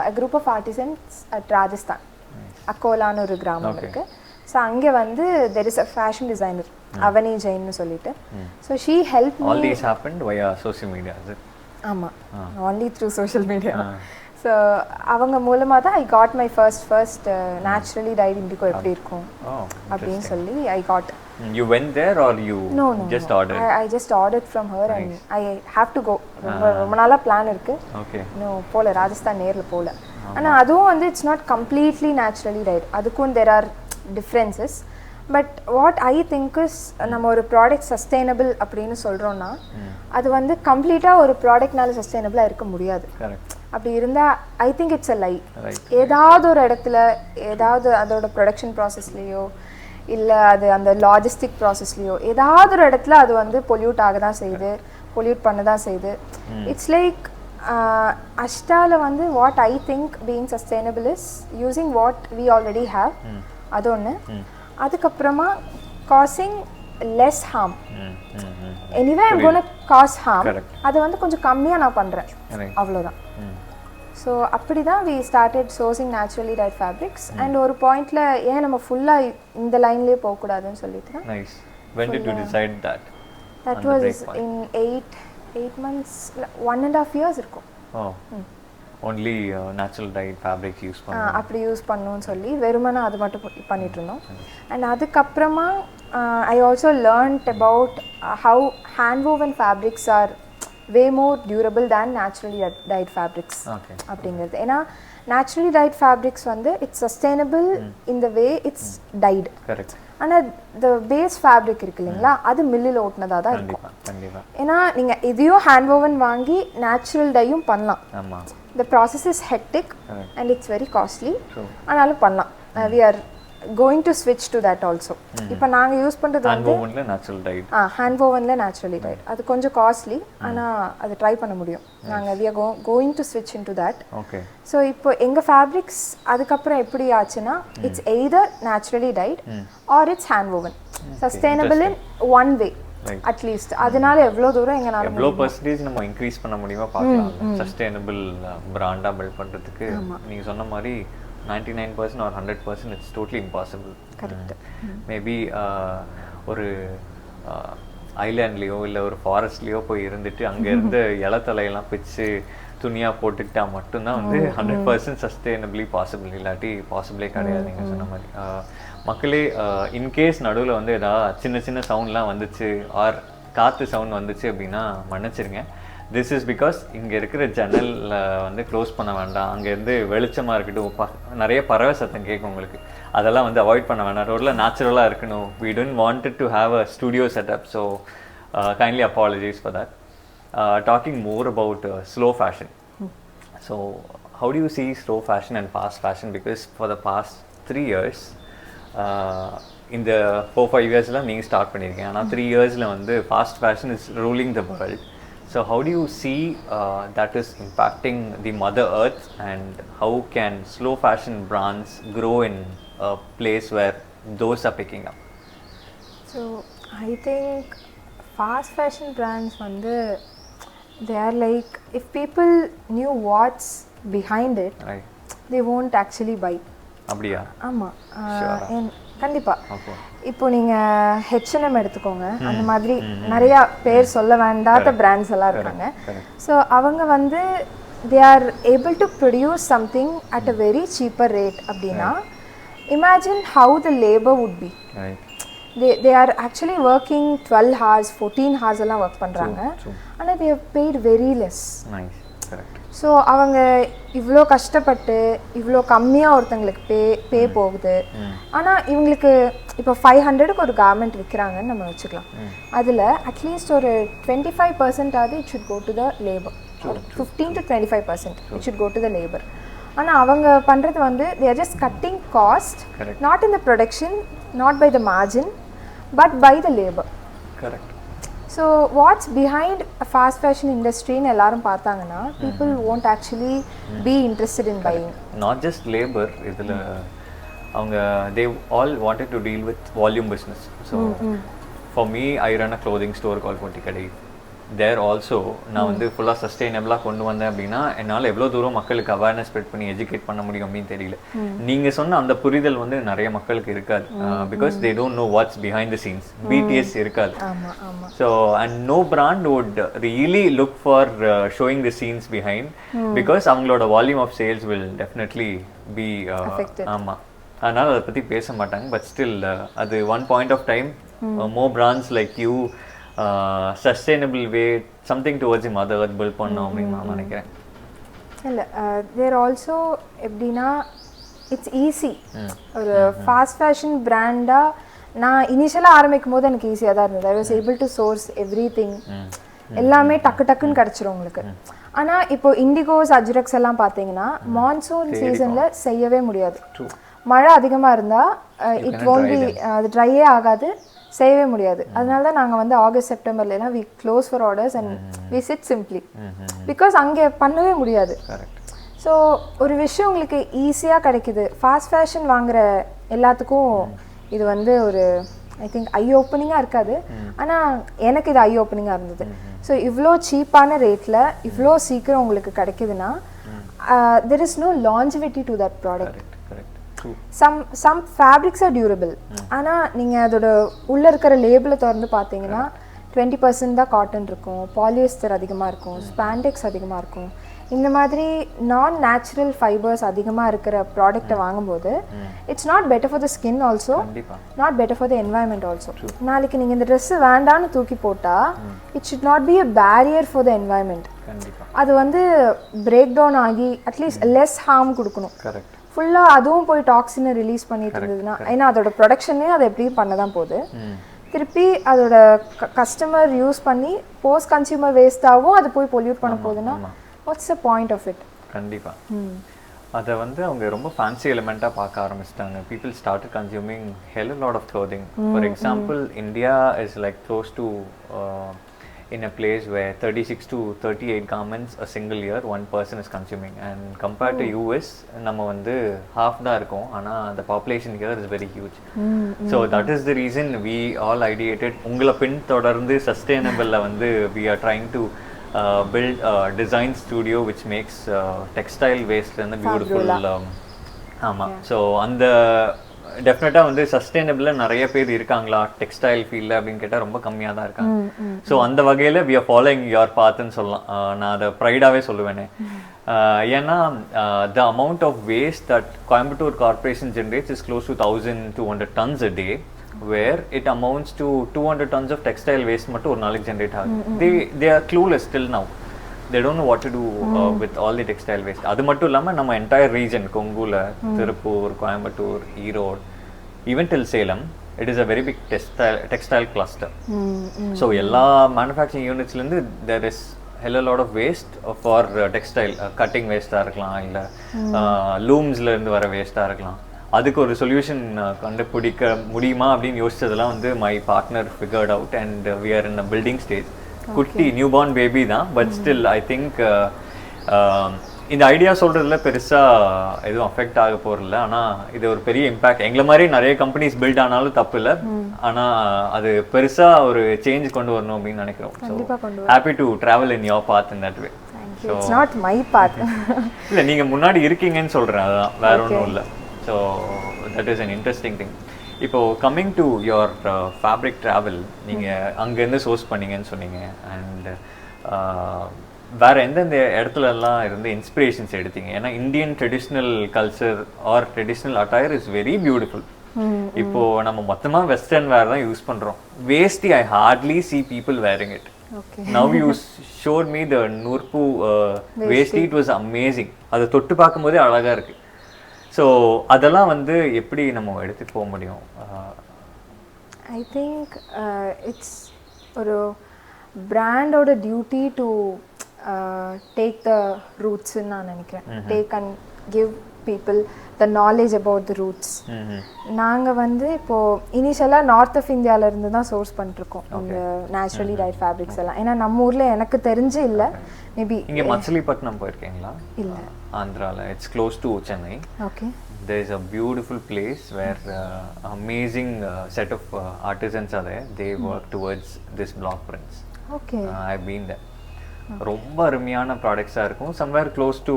a group of artisans at Rajasthan. அக்கோலான்னு ஒரு கிராமம் இருக்குது. ஸோ அங்கே வந்து there is a fashion designer Avani ஜெயின்னு சொல்லிட்டு. So she help me. All these happened via social media. ஆமாம், only through social media. So அவங்க மூலமாக தான் I got my first naturally dyed indigo எப்படி இருக்கும் அப்படின்னு சொல்லி I got. You went there or you just ordered? I just ordered from her and I have to go. ரொம்ப நாளா plan இருக்கு. இன்னும் போல ராஜஸ்தான் நேரில் போல. ஆனால் அதுவும் வந்து it's not completely naturally dyed. அதுக்கும் there are differences. But what I think is, நம்ம ஒரு ப்ராடக்ட் சஸ்டைனபிள் அப்படின்னு சொல்கிறோன்னா அது வந்து கம்ப்ளீட்டாக ஒரு ப்ராடக்ட்னால சஸ்டைனபிளாக இருக்க முடியாது. அப்படி இருந்தால் ஐ திங்க் இட்ஸ் அ லை. ஏதாவது ஒரு இடத்துல ஏதாவது அதோட ப்ரொடக்ஷன் ப்ராசஸ்லேயோ இல்லை அது அந்த லாஜிஸ்டிக் ப்ராசஸ்லையோ ஏதாவது ஒரு இடத்துல அது வந்து பொல்யூட் ஆக தான் செய்யுது, பொல்யூட் பண்ண தான் செய்யுது. இட்ஸ் லைக் அஷ்டாவில் வந்து what I think being sustainable is using what we already have, அது ஒன்று. அதுக்கப்புறமா causing less harm. Anyway I'm gonna cause harm, அது வந்து கொஞ்சம் கம்மியாக நான் பண்ணுறேன், அவ்வளோதான். ஸோ அப்படி தான் we started sourcing naturally dyed fabrics. And ஒரு பாயிண்டில் ஏன் நம்ம ஃபுல்லாக இந்த லைன்லேயே போகக்கூடாதுன்னு சொல்லிட்டு தான். When did you decide that? That was in 8 months, 1.5 years இருக்கும். Oh. Only natural dyed fabrics use பண்ணோம். அப்படி யூஸ் பண்ணணும்னு சொல்லி வெறுமனே அது மட்டும் பண்ணிட்டு இருந்தோம். அண்ட் அதுக்கப்புறமா I also learned about how hand woven fabrics are way more durable than naturally dyed fabrics. அப்படிங்கிறது. ஏன்னா naturally dyed fabrics வந்து it's sustainable in the way it's dyed. Correct. ஆனால் the base fabric இருக்கு இல்லைங்களா, அது மில்லில் ஓட்டினதாக தான் இருக்கும். ஏன்னா நீங்கள் இதையும் ஹேண்ட் ஓவன் வாங்கி நேச்சுரல் டையும் பண்ணலாம். The process is hectic and it's very costly. ஆனாலும் பண்ணலாம். We are going to switch to that also. இப்போ நாங்கள் யூஸ் பண்ணுறது வந்து ஹேண்ட் ஓவனில் நேச்சுரலி டைட். அது கொஞ்சம் காஸ்ட்லி, ஆனால் அது ட்ரை பண்ண முடியும். நாங்கள் we are going to switch into that. So இப்போ எங்கள் ஃபேப்ரிக்ஸ் அதுக்கப்புறம் எப்படி ஆச்சுன்னா it's either naturally dyed or it's hand woven, sustainable in one way at least. அதனால எவ்வளோ தூரம் எங்களால் எவ்வளோ பர்சன்டேஜ் நம்ம இன்க்ரீஸ் பண்ண முடியுமா பார்க்கலாம். சஸ்டைனபிள் பிராண்டாக பில்ட் பண்ணுறதுக்கு நீங்கள் சொன்ன மாதிரி 99% or 100% it's totally impossible. Correct. Maybe ஒரு ஐலாண்ட்லேயோ இல்லை ஒரு ஃபாரஸ்ட்லேயோ போய் இருந்துட்டு அங்கே இருந்து இலத்தலையெல்லாம் பிச்சு துணியாக போட்டுக்கிட்டா மட்டும்தான் வந்து 100% சஸ்டைனபிளி பாசிபிள். இல்லாட்டி பாசிபிளே கிடையாது. நீங்கள் சொன்ன மாதிரி மக்களே இன்கேஸ் நடுவில் வந்து ஏதாவது சின்ன சின்ன சவுண்ட்லாம் வந்துச்சு ஆர் காற்று சவுண்ட் வந்துச்சு அப்படின்னா மன்னிச்சிருங்க. திஸ் இஸ் பிகாஸ் இங்கே இருக்கிற ஜன்னலில் வந்து க்ளோஸ் பண்ண வேண்டாம். அங்கேருந்து வெளிச்சமாக இருக்கட்டும், நிறைய பறவை சத்தம் கேட்கும் உங்களுக்கு, அதெல்லாம் வந்து அவாய்ட் பண்ண வேண்டாம். ரோட்டில் நேச்சுரலாக இருக்கணும். We don't wanted to have a studio setup, so kindly apologize for that. Talking more about slow fashion. So how do you see slow fashion and fast fashion? Because for the past 3 years, இந்த 4-5 yearsலாம் நீங்கள் start பண்ணியிருக்கீங்க. ஆனால் 3 yearsல வந்து fast fashion is ruling the world. So how do you see that is impacting the Mother Earth, and how can slow fashion brands grow in a place where those are picking up? So I think fast fashion brands வந்து they are like, if people knew what's behind it, right, they won't actually buy. அப்படியா? ஆமாம், கண்டிப்பாக. இப்போ நீங்கள் H&M எடுத்துக்கோங்க, அந்த மாதிரி நிறையா பேர் சொல்ல வேண்டாத பிராண்ட்ஸ் எல்லாம் இருக்காங்க. ஸோ அவங்க வந்து they are able to produce something at a very cheaper rate. அப்படின்னா imagine how the labour would be. they are actually working 12 hours 14 hours எல்லாம் ஒர்க் பண்ணுறாங்க. ஆனால் they have paid very less. So அவங்க இவ்வளோ கஷ்டப்பட்டு இவ்வளோ கம்மியாக ஒருத்தங்களுக்கு பே போகுது. ஆனால் இவங்களுக்கு இப்போ 500க்கு ஒரு கார்மெண்ட் விற்கிறாங்கன்னு நம்ம வச்சுக்கலாம். அதில் அட்லீஸ்ட் ஒரு 25% ஆகுது it should go to the labour. 15 to 25% it should go to the labour. ஆனால் அவங்க பண்ணுறது வந்து they are just cutting cost, not in the production, not by the margin, but by the labor. Correct. So what's behind a fast fashion industry ன்னு எல்லாரும் பார்த்தாங்கன்னா people won't actually be interested in buying. Not just labor, இதில் அவங்க they all wanted to deal with volume business. So for me, I run a clothing store called Pontikadai. There also நான் வந்து ஃபுல்லாக சஸ்டைனபிளாக கொண்டு வந்தேன் அப்படின்னா என்னால் எவ்வளோ தூரம் மக்களுக்கு அவேர்னஸ் ஸ்ப்ரெட் பண்ணி எஜுகேட் பண்ண முடியும் அப்படின்னு தெரியல. நீங்கள் சொன்ன அந்த புரிதல் வந்து நிறைய மக்களுக்கு இருக்காது. Because they don't know what's behind the scenes. BTS இருக்காது. So and no brand would really look for showing the scenes behind, because அவங்களோட volume of sales will definitely be ஆமாம், அதனால் அதை பற்றி பேச மாட்டாங்க. பட் ஸ்டில் அது one point of time more brands like you sustainable way something towards the mother earth build பண்ணோம் அப்படின்னு நான் நினைக்கிறேன். இல்லை தேர் ஆல்சோ எப்படின்னா இட்ஸ் ஈஸி. ஒரு ஃபாஸ்ட் ஃபேஷன் பிராண்டாக நான் இனிஷியலாக ஆரம்பிக்கும் போது எனக்கு ஈஸியாக தான் இருந்தது. I was able to source everything, எல்லாமே டக்கு டக்குன்னு கிடச்சிரும் உங்களுக்கு. ஆனால் இப்போ இண்டிகோஸ் அஜ்ரக்ஸ் எல்லாம் பார்த்தீங்கன்னா மான்சூன் சீசனில் செய்யவே முடியாது. மழை அதிகமாக இருந்தால் இட் won't be அது ட்ரையே ஆகாது, செய்யவே முடியாது. அதனால தான் நாங்கள் வந்து ஆகஸ்ட் செப்டம்பர்லாம் we close for orders and we sit simply because அங்கே பண்ணவே முடியாது. ஸோ ஒரு விஷயம் உங்களுக்கு ஈஸியாக கிடைக்குது. ஃபாஸ்ட் ஃபேஷன் வாங்குற எல்லாத்துக்கும் இது வந்து ஒரு ஐ திங்க் ஐ ஓப்பனிங்காக இருக்காது, ஆனால் எனக்கு இது ஐ ஓப்பனிங்காக இருந்தது. ஸோ இவ்வளோ சீப்பான ரேட்டில் இவ்வளோ சீக்கிரம் உங்களுக்கு கிடைக்குதுன்னா there is no longevity to that product. some fabrics are durable, ஆனால் நீங்கள் அதோட உள்ளே இருக்கிற லேபிளை திறந்து பார்த்தீங்கன்னா 20% தான் காட்டன் இருக்கும், பாலியஸ்டர் அதிகமாக இருக்கும், ஸ்பாண்டெக்ஸ் அதிகமாக இருக்கும். இந்த மாதிரி நான் நேச்சுரல் ஃபைபர்ஸ் அதிகமாக இருக்கிற ப்ராடக்டை வாங்கும்போது it's not better for the skin also, not better for the environment also. நாளைக்கு நீங்கள் இந்த ட்ரெஸ்ஸு வேண்டான்னு தூக்கி போட்டால் it should not be a barrier for the environment. அது வந்து பிரேக் டவுன் ஆகி அட்லீஸ்ட் லெஸ் ஹார்ம் கொடுக்கணும். ஃபுல்லாக அதுவும் போய் டாக்ஸினை ரிலீஸ் பண்ணிட்டு இருந்ததுன்னா, ஏன்னா அதோட ப்ரொடக்ஷனே அதை எப்படியும் பண்ண தான் போகுது. திருப்பி அதோட கஸ்டமர் யூஸ் பண்ணி போஸ்ட் கன்சியூமர் வேஸ்ட்டாகவும் அது போய் பொல்யூட் பண்ண போகுதுன்னா what's the point of it? கண்டிப்பாக அதை வந்து அவங்க ரொம்ப ஃபேன்சி எலிமெண்ட்டாக பார்க்க ஆரம்பிச்சிட்டாங்க. People start consuming hell lot of clothing. For example, India is like close to in a place where 36 to 38 garments a single year one person is consuming, and compared to US நம்ம வந்து half தான் இருக்கும், ஆனால் the population here is very huge. So that is the reason we all ideated உங்களை பின் தொடர்ந்து sustainable வந்து we are trying to build a design studio which makes textile waste and beautiful. ஆமாம். So அந்த டெஃபினட்டாக வந்து சஸ்டைனபிளாக நிறைய பேர் இருக்காங்களா டெக்ஸ்டைல் ஃபீல்டில் அப்படின்னு கேட்டால் ரொம்ப கம்மியாக தான் இருக்காங்க. ஸோ அந்த வகையில் வி ஆர் ஃபாலோயிங் யுவர் பாத்துன்னு சொல்லலாம். நான் அதை ப்ரைடாகவே சொல்லுவேனே. ஏன்னா the amount of waste that Coimbatore corporation generates is close to 1200 tons a day, where it amounts to 200 tons of textile waste மட்டும் ஒரு நாளைக்கு ஜென்ரேட் ஆகுது. they are clueless till now. They don't know what to do with all the textile waste. அது மட்டும் இல்லாமல் நம்ம entire region கொங்குல, Tiruppur, Coimbatore, Erode, even till Salem, it is a very big textile cluster. So எல்லா மேனுஃபேக்சரிங் யூனிட்ஸ்லேருந்து there is hell lot of waste for textile. Cutting வேஸ்ட்டாக இருக்கலாம், இல்லை லூம்ஸ்லேருந்து வர வேஸ்ட்டாக இருக்கலாம். அதுக்கு ஒரு சொல்யூஷன் கண்டுபிடிக்க முடியுமா அப்படின்னு யோசிச்சதெல்லாம் வந்து my partner figured out and we are in a building stage. குட்டி நியூபார்ன் பேபி தான், பட் ஸ்டில் ஐ திங்க் இந்த ஐடியா சொல்கிறதுல பெருசாக எதுவும் அஃபெக்ட் ஆக போகிறதில்ல. ஆனால் இது ஒரு பெரிய இம்பேக்ட். எங்களை மாதிரி நிறைய கம்பெனிஸ் பில்ட் ஆனாலும் தப்பு இல்லை, ஆனால் அது பெருசாக ஒரு சேஞ்ச் கொண்டு வரணும் அப்படின்னு நினைக்கிறோம். So happy to travel in your path in that way. It's not my path. இல்லை, நீங்கள் முன்னாடி இருக்கீங்கன்னு சொல்கிறேன், அதுதான், வேற ஒன்றும் இல்லை. So that is an interesting thing. இப்போது coming to your fabric travel, நீங்கள் அங்கேருந்து சோர்ஸ் பண்ணீங்கன்னு சொன்னீங்க, அண்ட் வேறு எந்தெந்த இடத்துலலாம் இருந்து இன்ஸ்பிரேஷன்ஸ் எடுத்தீங்க? ஏன்னா Indian traditional culture or traditional attire is very beautiful. இப்போது நம்ம மொத்தமாக வெஸ்டர்ன் வேர் தான் யூஸ் பண்ணுறோம். Veshti I hardly see people wearing it. Now you showed me the நூற்பூ வேஸ்டி. It was amazing. அதை தொட்டு பார்க்கும்போதே அழகாக இருக்குது. ஸோ அதெல்லாம் வந்து எப்படி நம்ம எடுத்துகிட்டு போக முடியும்? ஐ திங்க் இட்ஸ் ஒரு பிராண்டோட டியூட்டி டு டேக் த ரூட்ஸ்ன்னு நான் நினைக்கிறேன். Take and give people the knowledge about the roots. நாங்கள் வந்து இப்போது இனிஷியலாக நார்த் ஆஃப் இந்தியாவிலேருந்து தான் சோர்ஸ் பண்ணிருக்கோம் இந்த நேச்சுரலி டைட் ஃபேப்ரிக்ஸ் எல்லாம். ஏன்னா நம்ம ஊரில் எனக்கு தெரிஞ்சு இல்லை. மேபி இங்கே மச்சிலிப்பட்டினம் போயிருக்கீங்களா? இல்லை, ஆந்திராவில். It's close to Chennai. Okay. There is a beautiful place where amazing set of artisans are there. They work towards this block prints. Okay. I've been there. ரொம்ப அருமையான ப்ராடக்ட்ஸாக இருக்கும். Somewhere close to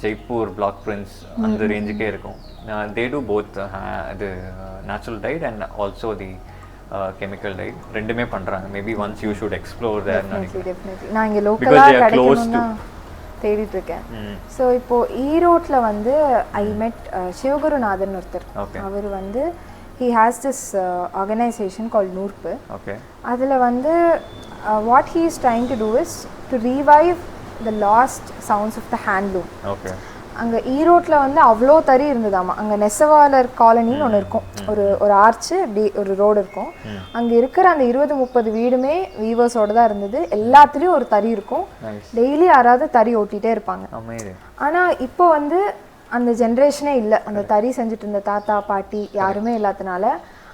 Jaipur block prints அந்த ரேஞ்சுக்கே இருக்கும். They do both இது natural dyed and also the chemical dyed, ரெண்டுமே பண்ணுறாங்க. Maybe once you should explore there. நான் இங்கே லோக்கலாக கிடைக்கணும்னா தேடிட்டு இருக்கேன். ஸோ இப்போது ஈரோட்டில் வந்து ஐ மெட் சிவகுருநாதன் ஒருத்தர். அவர் வந்து he has this organization called நூற்பு. அதில் வந்து what he is trying to do is to revive the lost sounds of the handloom. அங்கே ஈரோட்டில் வந்து அவ்வளோ தறி இருந்ததாமா. அங்கே நெசவாளர் காலனின்னு ஒன்று இருக்கும், ஒரு ஆர்ச்சு இப்படி ஒரு ரோடு இருக்கும். அங்கே இருக்கிற அந்த 20-30 வீடுமே வீவர்ஸோடு தான் இருந்தது. எல்லாத்துலேயும் ஒரு தறி இருக்கும். டெய்லி யாராவது தறி ஓட்டிகிட்டே இருப்பாங்க. ஆனால் இப்போ வந்து அந்த ஜென்ரேஷனே இல்லை, அந்த தறி செஞ்சுட்டு இருந்த தாத்தா பாட்டி யாருமே இல்லாதனால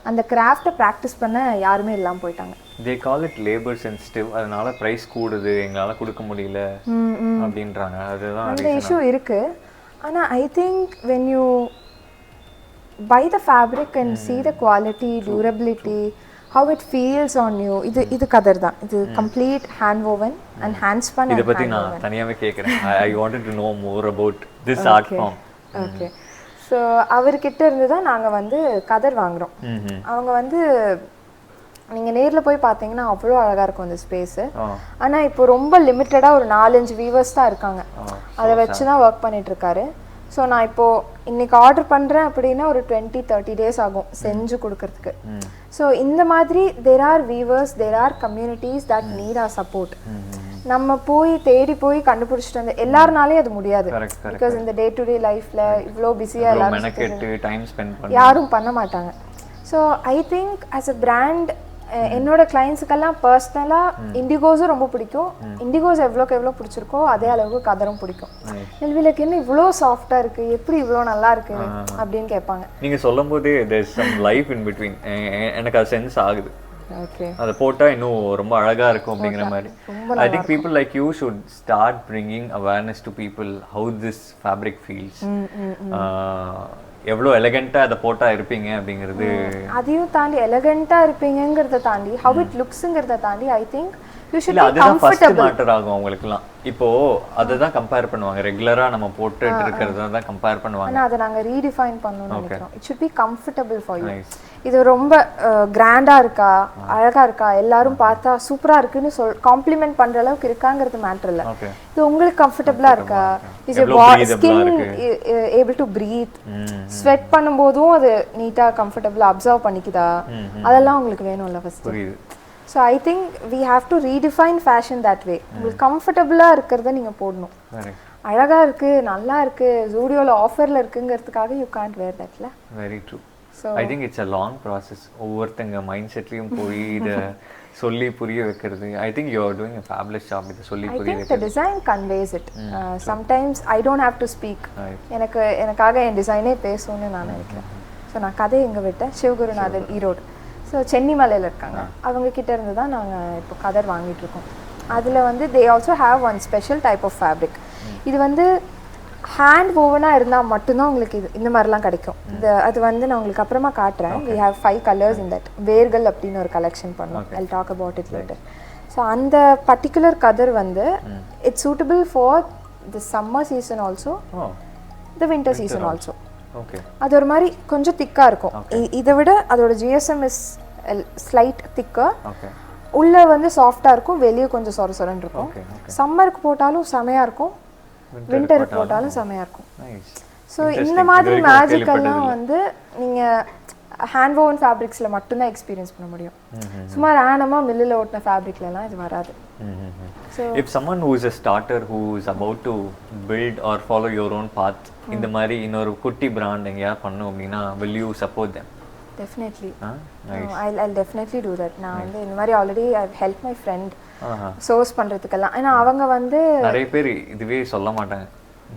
அந்த கிராஃப்டை ப்ராக்டிஸ் பண்ண யாருமே இல்லாமல் போயிட்டாங்க. they call it labor sensitive, அதனால பிரைஸ் கூடுது, எங்களால கொடுக்க முடியல அப்படின்றாங்க. அதுதான் அந்த இஷ்யூ இருக்கு. ஆனா I think when you buy the fabric and see the quality, durability, how it feels on you, இது கதர் தான். இது complete hand woven and hand spun. இத பத்தி நான் தனியாவே கேக்குறேன். I wanted to know more about this art form. Okay. So அவர்கிட்ட இருந்து தான் நாங்கள் வந்து கதர் வாங்குகிறோம். அவங்க வந்து நீங்கள் நேரில் போய் பார்த்தீங்கன்னா அவ்வளோ அழகாக இருக்கும் அந்த ஸ்பேஸு. ஆனால் இப்போ ரொம்ப லிமிட்டடாக ஒரு 4-5 வீவர்ஸ் தான் இருக்காங்க. அதை வச்சு தான் ஒர்க் பண்ணிகிட்ருக்காரு. ஸோ நான் இப்போது இன்றைக்கி ஆர்டர் பண்ணுறேன் அப்படின்னா ஒரு 20-30 டேஸ் ஆகும் செஞ்சு கொடுக்கறதுக்கு. ஸோ இந்த மாதிரி there are weavers, there are communities that need our support. நம்ம போய் தேடி போய் கண்டுபிடிச்சிட்டு வந்து எல்லாருனாலே அது முடியாது. பிகாஸ் இந்த டே டு டே லைஃப்ல இவ்வளோ பிஸியாக எல்லாரும் யாரும் பண்ண மாட்டாங்க. So I think as a brand என்னோட கிளைண்ட்ஸுக்கெல்லாம் பர்சனலாக இண்டிகோஸும் ரொம்ப பிடிக்கும். இண்டிகோஸ் எவ்வளோக்கு எவ்வளோ பிடிச்சிருக்கோ அதே அளவுக்கு கதரும் பிடிக்கும். நெல்விலக்கு என்ன இவ்வளோ சாஃப்டாக இருக்குது, எப்படி இவ்வளோ நல்லா இருக்குது அப்படின்னு கேட்பாங்க. நீங்கள் சொல்லும் போதே there's some life in between. எனக்கு அது சென்ஸ் ஆகுது. அதை போட்டா இன்னும் ரொம்ப அழகா இருக்கும் அப்படிங்கிற மாதிரி. I think people like you should start bringing awareness to people how this fabric feels. எவ்வளோ எலகெண்டா அதை போட்டா இருப்பீங்க அப்படிங்கிறது. அதையும் தாண்டி எலகெண்டா இருப்பீங்கிறத தாண்டி how it looksங்கிறத தாண்டி I think you should be அதுதான் ஃபர்ஸ்ட் comfortable. மேட்டர் ஆகும் அவங்களுக்குலாம். இப்போ அதை தான் கம்பேர் பண்ணுவாங்க, ரெகுலரா நம்ம போட்டுட்டு இருக்கிறத தான் கம்பேர் பண்ணுவாங்க. ஆனா அதை நாங்க ரீடிஃபைன் பண்ணணும்னு நினைக்கிறோம். it should be comfortable for you. இது ரொம்ப கிராண்டா இருக்கா, அழகா இருக்கா, எல்லாரும் பார்த்தா சூப்பரா இருக்குன்னு காம்ப்ளிமெண்ட் பண்ற அளவுக்கு இருக்காங்கிறது மேட்டர் இல்ல. இது உங்களுக்கு கம்ஃபர்டபுளா இருக்கா, is your skin able to breathe, sweat பண்ணும்போதும் அது நீட்டா கம்ஃபர்டபுளா அப்சர்வ் பண்ணிக்குதா, அதெல்லாம் உங்களுக்கு வேணும்ல first. So I think we have to redefine fashion that way. உங்களுக்கு கம்ஃபர்டபுளாக இருக்கிறத நீங்கள் போடணும். அழகாக இருக்குது, நல்லா இருக்குது, ஜூடியோவில் ஆஃபரில் இருக்குங்கிறதுக்காக யூ கான்ட் வேர் தட்ல. Very true. I think it's a long process. ஒவ்வொருத்தங்க மைண்ட் செட்லேயும் போய் இதை சொல்லி புரிய வைக்கிறது. I think you are doing a fabulous job. இதை சொல்லி புரிய வைக்கிறது. the design conveys it. Sometimes I don't have to speak. எனக்காக என் டிசைனே பேசணும்னு நான் நினைக்கிறேன். ஸோ நான் கதை எங்கே விட்டேன், சிவகுருநாதன் ஈரோடு. ஸோ சென்னிமலையில் இருக்காங்க, அவங்க கிட்ட இருந்து தான் நாங்கள் இப்போ கதர் வாங்கிட்டு இருக்கோம். அதில் வந்து they also have one special type of fabric. இது வந்து ஹேண்ட் ஓவனாக இருந்தால் மட்டும்தான் உங்களுக்கு இது இந்த மாதிரிலாம் கிடைக்கும். அது வந்து நான் உங்களுக்கு அப்புறமா காட்டுறேன். We have 5 colours in that. வேர்கள் அப்படின்னு ஒரு கலெக்ஷன் பண்ணோம். I'll talk about it later. So அந்த பர்டிகுலர் கதர் வந்து it's suitable for the summer season also, the winter season also. அது ஒரு மாதிரி கொஞ்சம் திக்கா இருக்கும். இதை விட அதோட ஜிஎஸ்எம் இஸ் ஸ்லைட் திக்கர். உள்ள வந்து சாஃப்டா இருக்கும், வெளியே கொஞ்சம் சொர சொரன்னு இருக்கும். சம்மருக்கு போட்டாலும் செமையா இருக்கும், வின்டருக்கு போட்டாலும் செமையா இருக்கும். ஸோ இந்த மாதிரி மேஜிக் எல்லாம் வந்து நீங்க ஹேண்ட் ஓவன் ஃபேப்ரிக்ஸ்ல மட்டும்தான் எக்ஸ்பீரியன்ஸ் பண்ண முடியும். சும்மா ரேண்டமா மில்லில் ஓட்டின ஃபேப்ரிக்லாம் இது வராது. If someone who is a starter who is about to build or follow your own path, இந்த மாதிரி இன்னொரு குட்டி பிராண்ட் எங்கயா பண்ணனும் அப்படினா will you support them? Definitely. I'll definitely do that. நான் வந்து இந்த மாதிரி already I've helped my friend source பண்றதுக்கெல்லாம். ஏன்னா அவங்க வந்து நிறைய பேர் இதுவே சொல்ல மாட்டாங்க,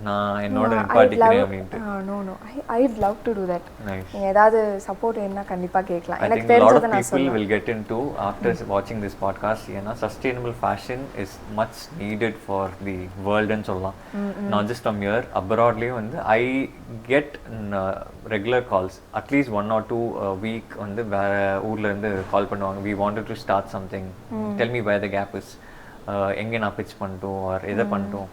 நான் என்னோட நிப்பாட்டிக்கிறேன் அப்படினு. No, I'd love to do that. நீங்க ஏதாவது சப்போர்ட் வேணும்னா கண்டிப்பா கேட்கலாம். எனக்கு தெரிஞ்சத நான் சொல்றேன். People will get into after watching this podcast. ஏன்னா sustainable fashion is much needed for the world and சொல்லலாம். Not just from here, abroadலயும் வந்து I get regular calls, at least 1 or 2 a week வந்து வேற ஊர்ல இருந்து கால் பண்ணுவாங்க. We wanted to start something. Tell me where the gap is. எங்க நான் pitch பண்ணட்டும் or எதை பண்ணட்டும்.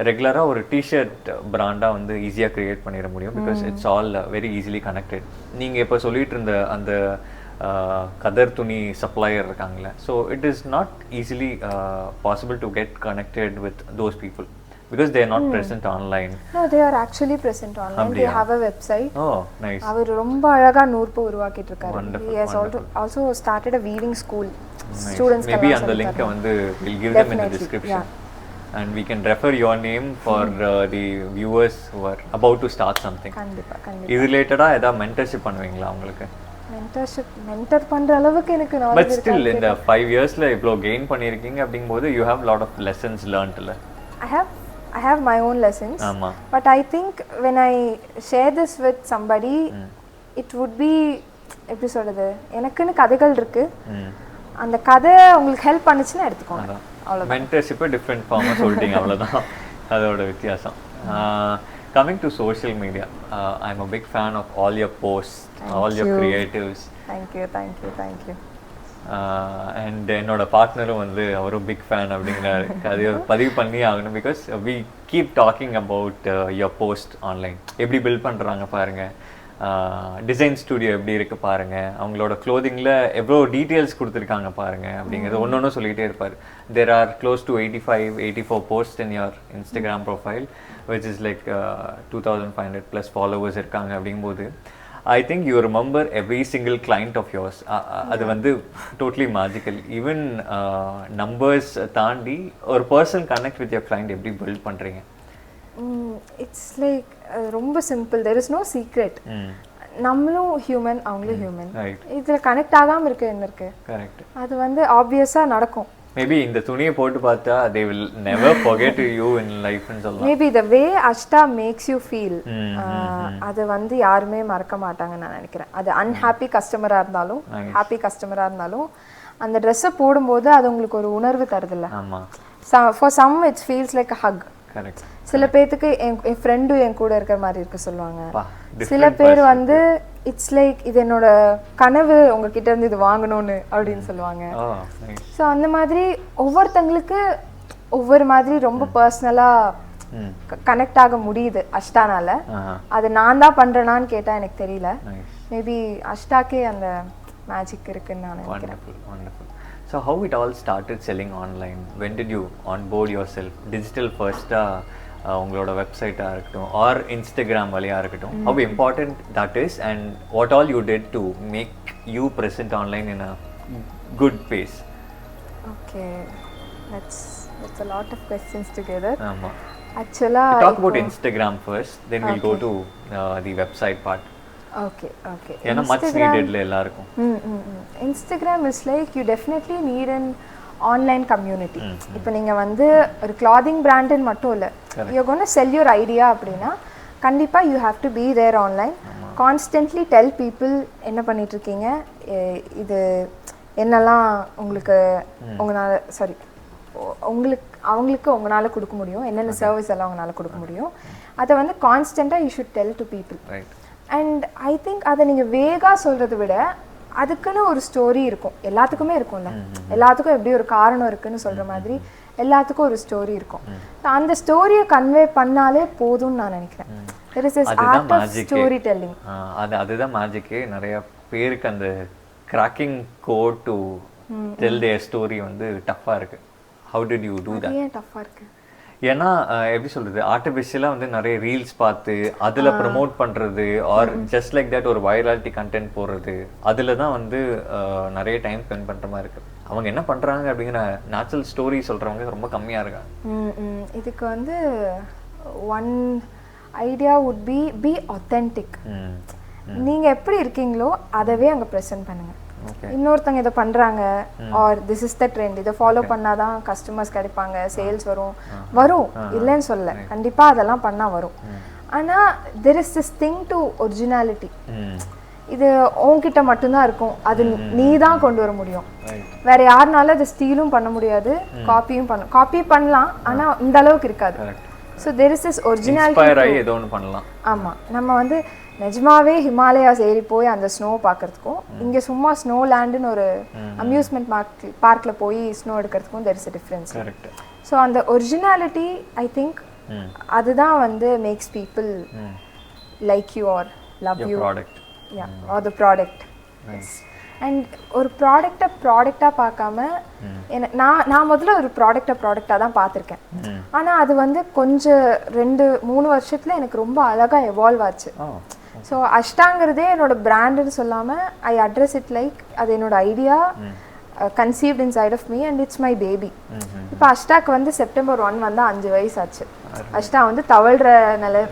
ரெகுலராக ஒரு டிஷர்ட் பிராண்டாக வந்து ஈஸியாக க்ரியேட் பண்ணிட முடியும். Because it's all very easily connected. நீங்கள் இப்போ சொல்லிட்டு இருந்த அந்த கதர் துணி சப்ளையர் இருக்காங்களே, so it is not easily possible to get connected with those people because they are not present online. No, they are actually present online. They have a website. Oh, nice. அவர் ரொம்ப அழகா நூற்பு உருவாக்கிட்டு இருக்காரு. He has also started a weaving school. Students maybe அந்த link வந்து we'll give them in the description. And we can refer your name for the viewers who are about to start something. கண்டிப்பா. இது ரிலேட்டடா ஏதா mentorship பண்ணுவீங்களா உங்களுக்கு? mentor பண்ற அளவுக்கு எனக்கு knowledge இருக்கு. But still in the 5 yearsல இவ்ளோ gain பண்ணிருக்கீங்க அப்படிங்கும்போது you have a lot of lessons learned இல்ல? I have I have my own lessons. ஆமா. But I think when I share this with somebody, it would be எப்படி சொல்றது, எனக்குன்னு கதைகள் இருக்கு, அந்த கதை உங்களுக்கு ஹெல்ப் பண்ணுச்சுன்னா எடுத்துக்கோங்க. அவ்வளோதான். மென்டர்ஷிப்பை டிஃப்ரெண்ட் ஃபார்மாக சொல்லிட்டீங்க, அவ்வளோதான் அதோட வித்தியாசம். Coming to social media, I'm a big fan of all your posts, all your creatives. Thank you. And என்னோட பார்ட்னரும் வந்து அவரும் பிக் ஃபேன் அப்படிங்கிறாரு. அது பதிவு பண்ணி ஆகணும். Because we keep talking about your post online. எப்படி பில்ட் பண்ணுறாங்க பாருங்கள், டிசைன் ஸ்டுடியோ எப்படி இருக்குது பாருங்கள், அவங்களோட க்ளோதிங்கில் எவ்வளோ டீட்டெயில்ஸ் கொடுத்துருக்காங்க பாருங்கள் அப்படிங்கிறது ஒன்று சொல்லிகிட்டே இருப்பார். There are close to 84 post in your Instagram profile, which is like 2500+ followers இருக்காங்க. அப்படிங்கும்போது I think you remember every single client of yours. அது வந்து totally magical. Even numbers தாண்டி ஒரு person connect with your client எப்படி build பண்றீங்க? It's like ரொம்ப simple. There is no secret. நம்மளும் ஹியூமன், அவங்களும் ஹியூமன். இதில் கனெக்ட் ஆகாமல் இருக்க என்ன இருக்கு? கரெக்ட். அது வந்து ஆப்வியஸாக நடக்கும். மேபி இந்த துணியை போட்டு பார்த்தா they will never forget you in life ன்னு சொல்லலாம். Maybe the way Ashta makes you feel, அது வந்து யாருமே மறக்க மாட்டாங்கன்னு நான் நினைக்கிறேன். அது அன்ஹாப்பி கஸ்டமராக இருந்தாலும் ஹாப்பி கஸ்டமராக இருந்தாலும் அந்த ட்ரெஸ்ஸை போடும்போது அது உங்களுக்கு ஒரு உணர்வு தருதில்ல. For some it feels like a hug. Correct. சில பேருக்கு என் ஃப்ரெண்டும் என் கூட இருக்கிற மாதிரி இருக்க சொல்லுவாங்க. சில பேர் வந்து இட்ஸ் லைக் இது என்னோட கனவு உங்ககிட்ட இருந்து இது வாங்கணும்னு அப்படின்னு சொல்லுவாங்க. ஸோ அந்த மாதிரி ஒவ்வொருத்தங்களுக்கு ஒவ்வொரு மாதிரி ரொம்ப பர்சனலாக கனெக்ட் ஆக முடியுது அஷ்டானால. அது நான் தான் பண்ணுறேனான்னு கேட்டால் எனக்கு தெரியல. மேபி அஷ்டாக்கே அந்த மேஜிக் இருக்குன்னு நான் நினைக்கிறேன். So how it all started selling online? When did you onboard yourself? Digital first உங்களோட வெப்சைட்டாக இருக்கட்டும் ஆர் இன்ஸ்டாகிராம் வழியாக இருக்கட்டும், how important that is and what all you did to make you present online in a good pace? Okay, that's a lot of questions together. ஆமா. Actually, talk about Instagram first, then we'll go to the website part. Okay. ஏன்னா much needed எல்லாருக்கும். Instagram is like you definitely need an online community. இப்போ நீங்கள் வந்து ஒரு clothing brandன்னு மட்டும் இல்லை, you're going to sell your idea அப்படின்னா கண்டிப்பாக you have to be there online. Constantly tell people என்ன பண்ணிகிட்ருக்கீங்க, இது என்னெல்லாம் உங்களுக்கு அவங்களுக்கு உங்களால் கொடுக்க முடியும், என்னென்ன சர்வீஸ் எல்லாம் உங்களால் கொடுக்க முடியும், அதை வந்து கான்ஸ்டண்ட்டாக you should tell to people. And I think அதை நீங்கள் வேகாக சொல்கிறத விட அதுக்குன்னு ஒரு ஸ்டோரி இருக்கும். எல்லாத்துக்குமே இருக்கும்ல, எல்லாத்துக்கும் எப்படி ஒரு காரணம் இருக்குன்னு சொல்கிற மாதிரி எல்லாத்துக்கும் ஒரு ஸ்டோரி இருக்கும். அந்த ஸ்டோரியை கன்வே பண்ணாலே போதும்னு நான் நினைக்கிறேன். There is this art of story telling. அதுதான் மேஜிக்கே. நிறைய பேருக்கு அந்த cracking code to tell their story வந்து டஃப்பாக இருக்குது. How did you do that? ஏன் டஃப்பாக இருக்குது? ஏன்னா எப்படி சொல்றது, ஆர்டிஃபிஷியலாக வந்து நிறைய ரீல்ஸ் பார்த்து அதில் ப்ரமோட் பண்ணுறது ஆர் ஜஸ்ட் லைக் தட் ஒரு வைரலிட்டி கண்டென்ட் போடுறது, அதில் தான் வந்து நிறைய டைம் ஸ்பெண்ட் பண்ணுற மாதிரி இருக்குது. அவங்க என்ன பண்ணுறாங்க அப்படிங்கிற நேச்சுரல் ஸ்டோரி சொல்கிறவங்க ரொம்ப கம்மியாக இருக்காங்க. இதுக்கு வந்து one idea would be authentic. நீங்கள் எப்படி இருக்கீங்களோ அதவே அங்கே ப்ரெசென்ட் பண்ணுங்கள். இன்னொருத்தங்க இதை பண்ணுறாங்க or this is the trend, இதை ஃபாலோ பண்ணாதான் கஸ்டமர்ஸ் கிடைப்பாங்க, சேல்ஸ் வரும் இல்லைன்னு சொல்ல, கண்டிப்பாக அதெல்லாம் பண்ணால் வரும். ஆனால் there is this thing to originality. இது உன்கிட்ட மட்டும்தான் இருக்கும், அது நீ தான் கொண்டு வர முடியும். வேற யாருனாலும் அதை ஸ்டீலும் பண்ண முடியாது, காப்பி பண்ணலாம், ஆனால் இந்த அளவுக்கு இருக்காது. So there is this originality. ஆமாம், நம்ம வந்து நிஜமாவே ஹிமாலயாஸ் ஏறி போய் அந்த ஸ்னோ பார்க்கறதுக்கும் இங்கே சும்மா ஸ்னோ லேண்டுன்னு ஒரு அம்யூஸ்மெண்ட் பார்க்கில் போய் ஸ்னோ எடுக்கிறதுக்கும் there is a difference. So அந்த ஒரிஜினாலிட்டி ஐ திங்க் அதுதான் வந்து makes people like you or love you or the product. And ஒரு ப்ராடக்டாக பார்க்காம நான் முதல்ல ஒரு ப்ராடக்டாக தான் பார்த்துருக்கேன். ஆனால் அது வந்து கொஞ்சம் 2-3 வருஷத்தில் எனக்கு ரொம்ப அழகாக எவால்வ் ஆச்சு. ஸோ அஷ்டாங்கிறதே என்னோட பிராண்டுன்னு சொல்லாமல் ஐ அட்ரஸ் இட் லைக் அது என்னோட idea conceived inside of me and it's my baby. இப்போ அஷ்டாக்கு வந்து September 1 வந்தால் 5 வயசு ஆச்சு. அஷ்டா வந்து தவழ்கிற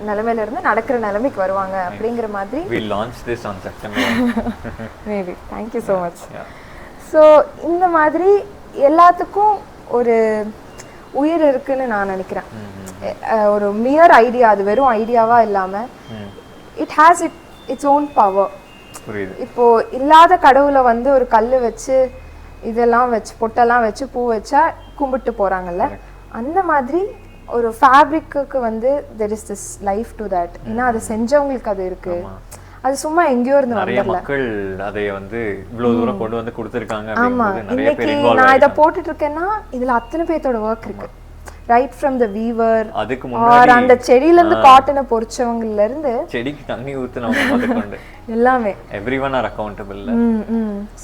நிலைமையிலேருந்து நடக்கிற நிலைமைக்கு வருவாங்க அப்படிங்கிற மாதிரி. Maybe. Thank you so much. So இந்த மாதிரி எல்லாத்துக்கும் உயிர் இருக்குன்னு நான் நினைக்கிறேன். ஒரு மியர் ஐடியா, அது வெறும் ஐடியாவா இல்லாமல் it has its own power. இப்போ இல்லாத கடவுளை வந்து ஒரு கல் வச்சு இதெல்லாம் வச்சு பொட்டெல்லாம் வச்சு பூ வச்சா கும்பிட்டு போகிறாங்கல்ல, அந்த மாதிரி ஒரு ஃபேப்ரிக்கு வந்து there is this life to that. ஏன்னா அதை செஞ்சவங்களுக்கு அது இருக்கு, அது சும்மா எங்கேயோ இருந்து நிறைய வரல. மக்கள் அதை வந்து இவ்வளவு தூரம் கொண்டு வந்து கொடுத்துருக்காங்க. ஆமா, இன்னைக்கு நான் இதை போட்டுட்டு இருக்கேன்னா இதுல அத்தனை பேர்த்தோட ஒர்க் இருக்கு. ரைட் ஃப்ரம் த வீவர், அதுக்கு முன்னாடி அந்த செடியில இருந்து காட்டனை பொறிச்சவங்கல இருந்து செடிக்கு தண்ணி ஊத்துனவங்க முதற்கொண்டு எல்லாமே everyone R accountable.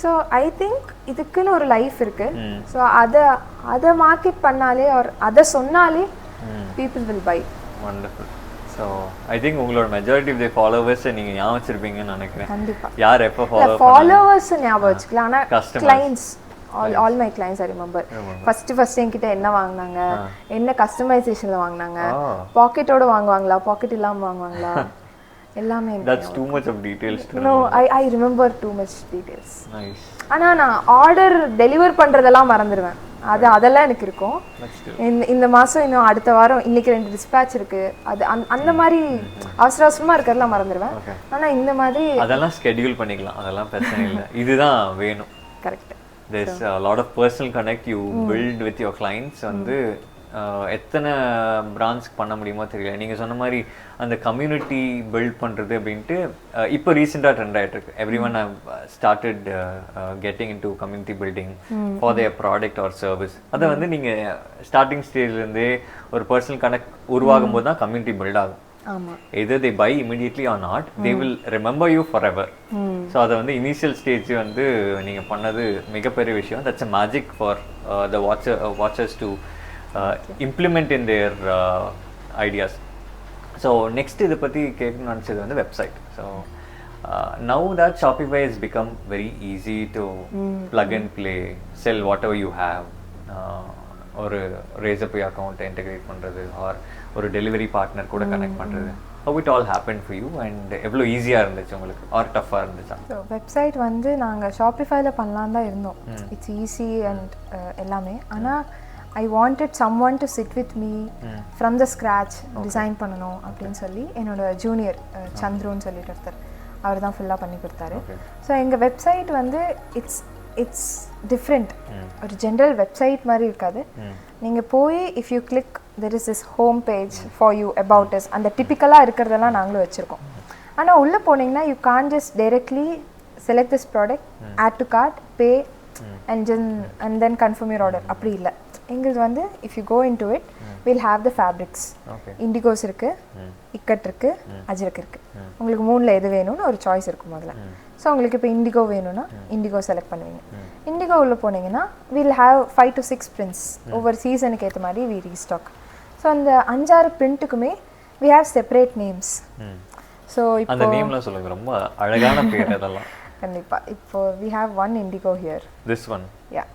So I think இதுக்குன்னு ஒரு லைஃப் இருக்கு. ஸோ அதை மார்க்கெட் பண்ணாலே அதை சொன்னாலே people will buy. Wonderful. So I think உங்களோட மெஜாரிட்டி ஆஃப் தி ஃபாலோவர்ஸ் நீங்க ஞாபகம் வச்சிருப்பீங்கன்னு நினைக்கிறேன். கண்டிப்பா. யார் எப்போ ஃபாலோவர்ஸ் ஞாபகம் வச்சுக்கலாம், ஆனா clients, all my clients I remember. first என்கிட்ட என்ன வாங்குனாங்க, என்ன கஸ்டமைசேஷன்ல வாங்குனாங்க, பாக்கெட்டோட வாங்குவாங்களா, பாக்கெட் இல்லாம வாங்குவாங்களா, எல்லாமே. That's too much of details to know. I remember too much details. Nice. ஆனா நான் ஆர்டர் டெலிவர் பண்றதெல்லாம் மறந்துடுவேன். அதெல்லாம் எனக்கு இருக்கும். இந்த மாசம் இன்னும் அடுத்த வாரம் இன்னைக்கு 2 டிஸ்பேட்ச் இருக்கு, அது அந்த மாதிரி அவசர அவசரமா இருக்கிறதெல்லாம் மறந்துடுவேன். ஆனா இந்த மாதிரி அதெல்லாம் ஸ்கெட்யூல் பண்ணிக்கலாம், அதெல்லாம் பிரச்சனை இல்லை. இதுதான் வேணும். Correct. There's a lot of personal connect you build with your clients. வந்து எத்தனை பிரான்ச்க்கு பண்ண முடியுமோ தெரியல. நீங்கள் சொன்ன மாதிரி அந்த கம்யூனிட்டி பில்ட் பண்ணுறது அப்படின்ட்டு இப்போ ரீசெண்டாக ட்ரெண்ட் ஆகிட்டு இருக்கு. Every one have started getting into community building for their product or service. அதை வந்து நீங்கள் ஸ்டார்டிங் ஸ்டேஜ்லேருந்தே ஒரு பர்சனல் கனெக்ட் உருவாகும் போது தான் கம்யூனிட்டி பில்ட் ஆகும். either they buy immediately or not, they will remember you forever. So அது வந்து இனிஷியல் ஸ்டேஜ் வந்து நீங்கள் பண்ணது மிகப்பெரிய விஷயம். That's a magic for the watchers to implement in their ideas. So next இதை பற்றி கேட்கணும்னு நினச்சது வந்து website. So now that Shopify has become very easy to plug and play, sell whatever you have. ஒரு ரேசர் பே அக்கௌண்ட்டை integrate பண்ணுறது R ஒரு delivery partner கூட கனெக்ட் பண்ணுறது, how it all happened for you and எவ்வளோ ஈஸியாக இருந்துச்சு உங்களுக்கு ஆர் டஃப்பாக இருந்துச்சா? ஸோ வெப்சைட் வந்து நாங்கள் ஷாப்பிஃபைல பண்ணலாம் தான் இருந்தோம். இட்ஸ் ஈஸி அண்ட் எல்லாமே. ஆனால் I wanted someone to sit with me from the scratch design பண்ணணும் அப்படின்னு சொல்லி என்னோட ஜூனியர் சந்துருன்னு சொல்லிட்டு ஒருத்தர், அவர் தான் ஃபுல்லாக பண்ணி கொடுத்தாரு. ஸோ எங்கள் வெப்சைட் வந்து இட்ஸ் டிஃப்ரெண்ட். ஒரு ஜென்ரல் வெப்சைட் மாதிரி இருக்காது. நீங்கள் போய் if you click there is this home page for you about us, அந்த டிப்பிக்கலாக இருக்கிறதெல்லாம் நாங்களும் வச்சுருக்கோம். ஆனால் உள்ளே போனீங்கன்னா you can just directly select this product, add to cart, pay and then confirm your order. அப்படி இல்லை. எங்களுக்கு வந்து if you go into it will have the fabrics. Indigos இருக்குது, இக்கட் இருக்குது, அஜ்ரக் இருக்குது. உங்களுக்கு 3ல் எது வேணும்னு ஒரு சாய்ஸ் இருக்கும் முதல்ல. ஸோ உங்களுக்கு இப்போ இண்டிகோ வேணும்னா இண்டிகோ செலக்ட் பண்ணுவீங்க. இண்டிகோ உள்ள போனீங்கன்னா வில் ஹாவ் 5 to 6 பிரிண்ட்ஸ். ஒவ்வொரு சீசனுக்கு ஏற்ற மாதிரி வி ரீஸ்டாக். ஸோ அந்த 5-6 பிரிண்ட்டுக்குமே we have separate names. So இப்போ அந்த நேம்லாம் சொல்லுங்க, ரொம்ப அழகான பேர் அதெல்லாம். கண்டிப்பாக. இப்போ we have one indigo here. This one, ya,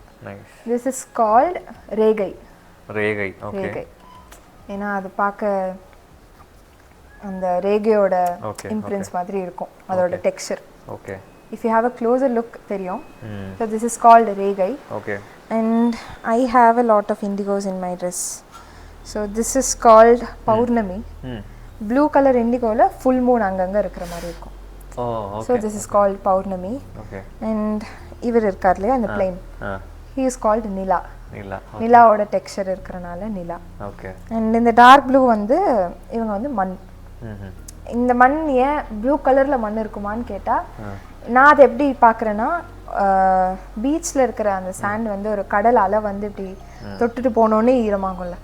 this is called Rekhai. Rekhai, okay. ரேகை ஏன்னா அது பார்க்க அந்த ரேகையோட இம்ப்ரின்ஸ் மாதிரி இருக்கும், அதோட texture. Okay. If you have a closer look தெரியும். So this is called regai. Okay. And I have a lot of indigos in my dress. So this is called Paurnami. Blue color indigoல full moon அங்கங்க இருக்கிற மாதிரி இருக்கும். Oh, okay. So this is called Paurnami. Okay. And இவர் இருக்கார் இல்லையா அந்த plain, he is called Nila. Nila. நிலாவோட texture இருக்கிறனால நிலா. Okay. And இந்த டார்க் ப்ளூ வந்து இவங்க வந்து மண். இந்த மண் ஏன் ப்ளூ கலரில் மண் இருக்குமான்னு கேட்டால், நான் அதை எப்படி பார்க்குறேன்னா, பீச்சில் இருக்கிற அந்த சாண்ட் வந்து ஒரு கடல் அலை வந்து இப்படி தொட்டுட்டு போனோன்னே ஈரமாகும்ல,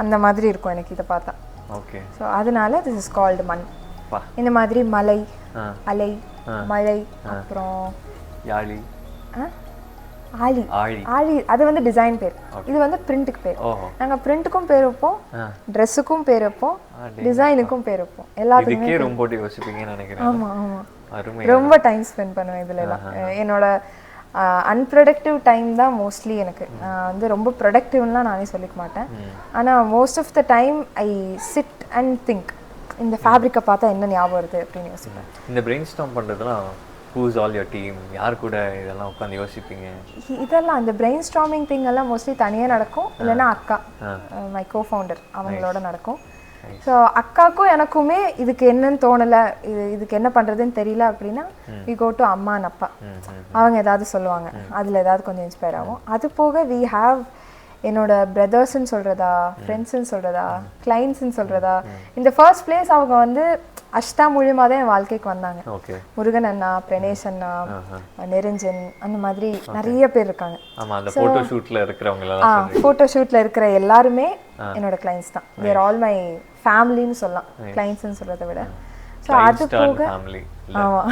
அந்த மாதிரி இருக்கும் எனக்கு இதை பார்த்தா. ஓகே. ஸோ அதனால திஸ் இஸ் கால்டு மண். இந்த மாதிரி மலை, அலை, மழை, அப்புறம் யாழி, ஆழி. ஆழி அது வந்து டிசைன் பேர், இது வந்து பிரிண்ட்டுக்கு பேர். நாங்கள் பிரிண்ட்டுக்கும் பேர் வைப்போம், ட்ரெஸ்ஸுக்கும் பேர் வைப்போம், டிசைனுக்கும் பேர் வைப்போம், எல்லாத்துக்குமே ரொம்ப போட்டு யோசிப்பீங்கன்னு நினைக்கிறேன். ஆமாம் ஆமாம், ரொம்ப டைம் ஸ்பெண்ட் பண்ணுவேன் இதில் எல்லாம். என்னோட அன்ப்ரொடக்டிவ் டைம் தான் மோஸ்ட்லி எனக்கு. நான் வந்து ரொம்ப ப்ரொடக்டிவ்லாம் நானே சொல்லிக்க மாட்டேன். ஆனால் most of the time I sit and think, இந்த ஃபேப்ரிக்கை பார்த்தா என்ன ஞாபகம் வருது அப்படின்னு யோசிப்பேன். இந்த பிரெயின் ஸ்டார்ம் பண்ணுறதுலாம் who's all your team? யார் கூட இதெல்லாம் உட்காந்து யோசிப்பீங்க? இதெல்லாம் அந்த பிரெயின் ஸ்டார்மிங் திங் எல்லாம் மோஸ்ட்லி தனியாக நடக்கும், இல்லைன்னா அக்கா மை கோ ஃபவுண்டர் அவங்களோட நடக்கும். ஸோ அக்காக்கும் எனக்குமே இதுக்கு என்னன்னு தோணலை, இதுக்கு என்ன பண்ணுறதுன்னு தெரியல அப்படின்னா வி கோ டு அம்மா அண்ட் அப்பா. அவங்க ஏதாவது சொல்லுவாங்க, அதில் ஏதாவது கொஞ்சம் இன்ஸ்பயர் ஆகும். அது போக வி ஹாவ் என்னோட பிரதர்ஸ்ன்னு சொல்கிறதா, ஃப்ரெண்ட்ஸுன்னு சொல்கிறதா, கிளைண்ட்ஸ்ன்னு சொல்கிறதா. இந்த ஃபர்ஸ்ட் பிளேஸ் அவங்க வந்து அஷ்டா மூலியமாக தான் என் வாழ்க்கைக்கு வந்தாங்க. முருகன் அண்ணா, பிரணேஷ் அண்ணா, நிரஞ்சன், அந்த மாதிரி நிறைய பேர் இருக்காங்க. ஃபோட்டோ ஷூட்டில் இருக்கிற எல்லாருமே என்னோட கிளைண்ட்ஸ் தான். தேர் ஆல் மை ஃபேமிலின்னு சொல்லலாம், கிளைண்ட்ஸ்ன்னு சொல்கிறத விட. ஸோ அது போக ஆமாம்,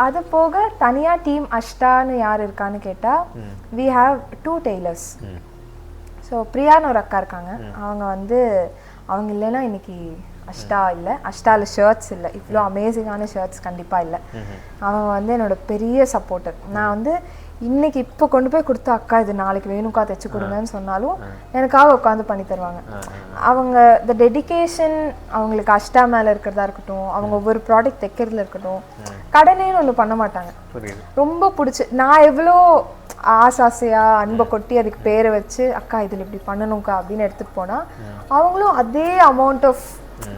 அது போக தனியாக டீம் அஷ்டான்னு யார் இருக்கான்னு கேட்டால் வி ஹாவ் 2 டெய்லர்ஸ். ஸோ பிரியான்னு ஒரு அக்கா இருக்காங்க. அவங்க வந்து அவங்க இல்லைன்னா இன்னைக்கு அஷ்டா இல்லை, அஷ்டாவில் ஷர்ட்ஸ் இல்லை, இவ்வளோ அமேசிங்கான ஷர்ட்ஸ் கண்டிப்பாக இல்லை. அவங்க வந்து என்னோட பெரிய சப்போர்ட்டர். நான் வந்து இன்னைக்கு இப்போ கொண்டு போய் கொடுத்த அக்கா இது நாளைக்கு வேணும்க்கா தைச்சு கொடுங்கன்னு சொன்னாலும் எனக்காக உட்காந்து பண்ணி தருவாங்க. அவங்க இந்த டெடிக்கேஷன் அவங்களுக்கு அஷ்டா மேலே இருக்கிறதா இருக்கட்டும், அவங்க ஒவ்வொரு ப்ராடக்ட் தைக்கிறதுல இருக்கட்டும், கடனேன்னு ஒன்று பண்ண மாட்டாங்க. ரொம்ப பிடிச்சி நான் எவ்வளோ ஆசாசையாக அன்பை கொட்டி அதுக்கு பேரை வச்சு அக்கா இதில் இப்படி பண்ணணும்க்கா அப்படின்னு எடுத்துகிட்டு போனால் அவங்களும் அதே amount of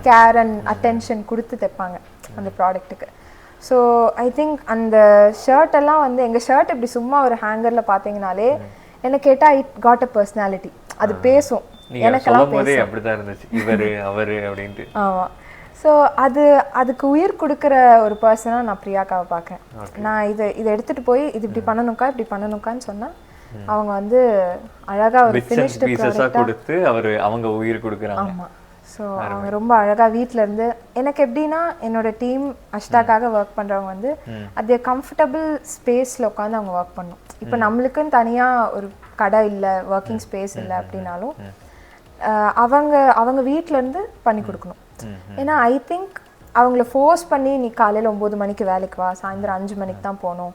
care and attention கொடுத்து தைப்பாங்க அந்த ப்ராடக்ட்டுக்கு. ஸோ ஐ திங்க் அந்த ஷர்ட் எல்லாம் வந்து எங்கள் ஷர்ட் இப்படி சும்மா ஒரு ஹேங்கரில் பார்த்தீங்கனாலே என்ன கேட்டால் இட் காட் அ பர்சனாலிட்டி, அது பேசும், எனக்கெல்லாம் பேசும். அப்படிதான் இருந்துச்சு இவர் அவர் அப்படின்ட்டு. ஆமாம். ஸோ அதுக்கு உயிர் கொடுக்குற ஒரு பர்சனாக நான் பிரியாக்காவை பார்க்குறேன். நான் இதை எடுத்துகிட்டு போய் இது இப்படி பண்ணணும்க்கான்னு சொன்னால் அவங்க வந்து அழகாக ஒரு ஃபினிஷ்டு ப்ராடக்டாக கொடுத்து அவங்க உயிர் கொடுக்குறாங்க. ஆமாம். ஸோ அவங்க ரொம்ப அழகாக வீட்டில் இருந்து எனக்கு எப்படின்னா என்னோட டீம் அஷ்டாக்காக ஒர்க் பண்ணுறவங்க வந்து அது கம்ஃபர்டபுள் ஸ்பேஸில் உட்காந்து அவங்க ஒர்க் பண்ணணும். இப்போ நம்மளுக்குன்னு தனியாக ஒரு கடை இல்லை, ஒர்க்கிங் ஸ்பேஸ் இல்லை அப்படின்னாலும் அவங்க வீட்டிலேருந்து பண்ணி கொடுக்கணும். ஏன்னா ஐ திங்க் அவங்கள ஃபோர்ஸ் பண்ணி நீ காலையில் 9 மணிக்கு வேலைக்கு வா, சாயந்தரம் 5 மணிக்கு தான் போகணும்,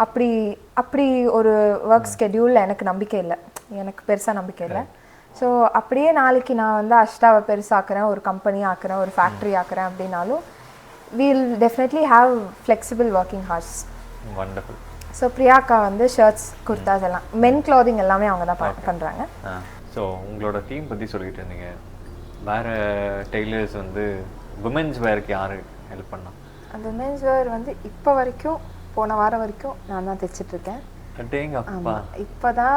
அப்படி ஒரு ஒர்க் ஸ்கெடியூலில் எனக்கு நம்பிக்கை இல்லை, எனக்கு பெருசாக நம்பிக்கை இல்லை. ஸோ அப்படியே நாளைக்கு நான் வந்து அஷ்டாவை பெருசாக்குறேன், ஒரு கம்பெனி ஆக்குறேன், ஒரு ஃபேக்ட்ரி ஆக்குறேன் அப்படின்னாலும் we'll definitely have flexible working hours. Wonderful. So பிரியாக்கா வந்து ஷர்ட்ஸ், குர்தாஸ் எல்லாம் மென் க்ளாதிங் எல்லாமே அவங்க தான் பண்ணுறாங்க. ஸோ உங்களோட டீம் பற்றி சொல்லிட்டு இருந்தீங்க, வேறு டெய்லர்ஸ் வந்து விமென்ஸ் வேருக்கு யார் ஹெல்ப் பண்ணா? அந்த விமென்ஸ் வேர் வந்து இப்போ வரைக்கும் போன வாரம் வரைக்கும் நான் தான் தைச்சிட்ருக்கேன். இப்போ தான்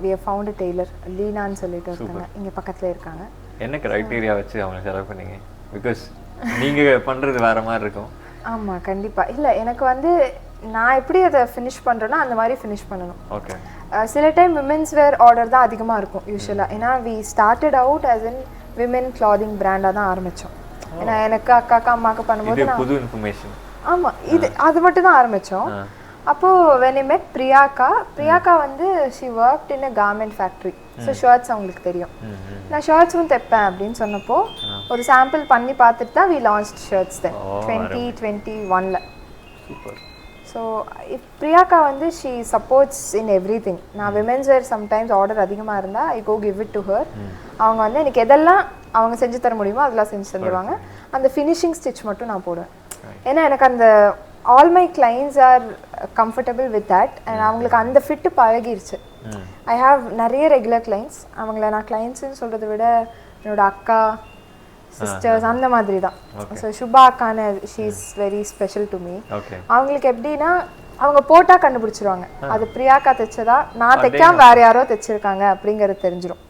we have found a tailor, லீனான்னு சொல்லிட்டு இருக்காங்க, இங்கே பக்கத்தில் இருக்காங்க. என்ன க்ரைட்டீரியா வச்சு அவங்க செலக்ட் பண்ணீங்க? பிகாஸ் நீங்கள் பண்ணுறது வேறு மாதிரி இருக்கும். ஆமாம், கண்டிப்பாக. இல்லை, எனக்கு வந்து நான் எப்படி அதை ஃபினிஷ் பண்ணுறேன்னா அந்த மாதிரி ஃபினிஷ் பண்ணணும். ஓகே. சில டைம் விமென்ஸ் வேர் ஆர்டர் தான் அதிகமாக இருக்கும் யூஸ்வலாக. ஏன்னா we started out as in women clothing பிராண்டாக தான் ஆரம்பித்தோம். ஏன்னா எனக்கு அக்காக்கா அம்மாவுக்கு பண்ணும்போது புது இன்ஃபர்மேஷன். ஆமாம், அது மட்டும் தான் ஆரம்பித்தோம். அப்போது when I met பிரியாக்கா வந்து she worked in a garment factory. So shirts அவங்களுக்கு தெரியும், நான் ஷர்ட்ஸும் தைப்பேன் அப்படின்னு சொன்னப்போ ஒரு சாம்பிள் பண்ணி பார்த்துட்டு தான் we launched shirts then 2021. Super. So பிரியாக்கா வந்து she supports in everything. நான் விமென்ஸ் வேர் சம்டைம்ஸ் ஆர்டர் அதிகமாக இருந்தால் I go give it to her. அவங்க வந்து எனக்கு எதெல்லாம் அவங்க செஞ்சு தர முடியுமோ அதெல்லாம் செஞ்சு தந்துடுவாங்க. அந்த ஃபினிஷிங் ஸ்டிச் மட்டும் நான் போடுவேன். ஏன்னா எனக்கு அந்த all my clients are comfortable with that and அவங்களுக்கு அந்த ஃபிட்டு பழகிருச்சு. I have நிறைய ரெகுலர் கிளைண்ட்ஸ். அவங்கள நான் கிளைண்ட்ஸ்ன்னு சொல்கிறத விட என்னோட அக்கா, சிஸ்டர்ஸ் அந்த மாதிரி தான். ஸோ சுபா அக்கான she is very special to me. அவங்களுக்கு எப்படின்னா அவங்க போட்டால் கண்டுபிடிச்சிருவாங்க அது பிரியாக்கா தைச்சதா, நான் தைக்காம வேற யாரோ தைச்சிருக்காங்க அப்படிங்கிறது தெரிஞ்சிடும்.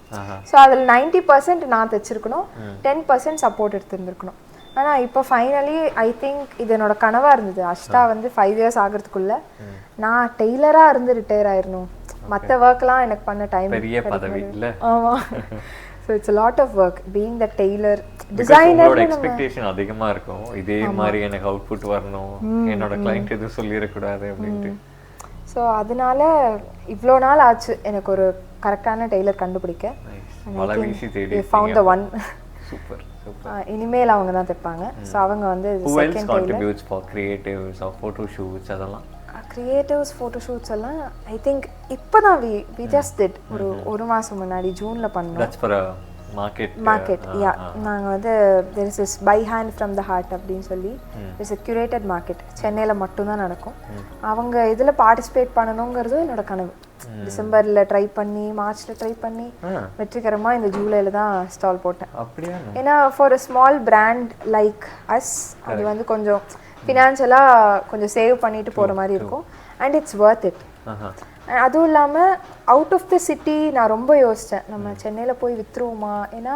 ஸோ அதில் 90% நான் தைச்சிருக்கணும், 10% சப்போர்ட் எடுத்துருந்துருக்கணும். ஆனால் இப்போ ஃபைனலி ஐ திங்க் இது என்னோட கனவாக இருந்தது. அஷ்டா வந்து 5 years ஆகிறதுக்குள்ள நான் டெய்லராக இருந்து ரிட்டையர் ஆயிடணும். மற்ற ஒர்க்லாம் எனக்கு பண்ண டைம் பெரிய பதவி இல்லை. ஆமாம். So it's a lot of work being the tailor designer. Expectation அதிகமாக இருக்கும், இதே மாதிரி எனக்கு அவுட்புட் வரணும், என்னோட கிளைண்ட் எதுவும் சொல்லிடக்கூடாது அப்படின்ட்டு. ஸோ அதனால இவ்வளோ நாள் ஆச்சு எனக்கு ஒரு கரெக்டான டெய்லர் கண்டுபிடிக்க. Found the one. சூப்பர். இனிமேல் அவங்க தான் தைப்பாங்க. ஸோ அவங்க வந்து second contributes for creatives R photo shoots அதெல்லாம். கிரியேட்டிவ்ஸ் ஃபோட்டோ ஷூட்ஸ் எல்லாம் ஐ திங்க் இப்போ தான் வி ஜஸ்ட் டிட் ஒரு மாதம் முன்னாடி ஜூனில் பண்ணோம். தட்ஸ் ஃபார் மார்க்கெட் யா நாங்கள் வந்து there is this by hand from the heart அப்படின்னு சொல்லி இட்ஸ் a curated market சென்னையில் மட்டும்தான் நடக்கும். அவங்க இதில் பார்ட்டிசிபேட் பண்ணணுங்கிறதும் என்னோட கனவு. டிசம்பரில் ட்ரை பண்ணி மார்ச்சில் ட்ரை பண்ணி வெற்றிகரமாக இந்த ஜூலையில் தான் ஸ்டால் போட்டேன். ஏன்னா for a small brand like us அது வந்து கொஞ்சம் ஃபினான்ஷியலாக கொஞ்சம் சேவ் பண்ணிட்டு போகிற மாதிரி இருக்கும். And it's worth it. அதுவும் இல்லாமல் அவுட் ஆஃப் த சிட்டி நான் ரொம்ப யோசித்தேன், நம்ம சென்னையில் போய் விற்றுருவோமா. ஏன்னா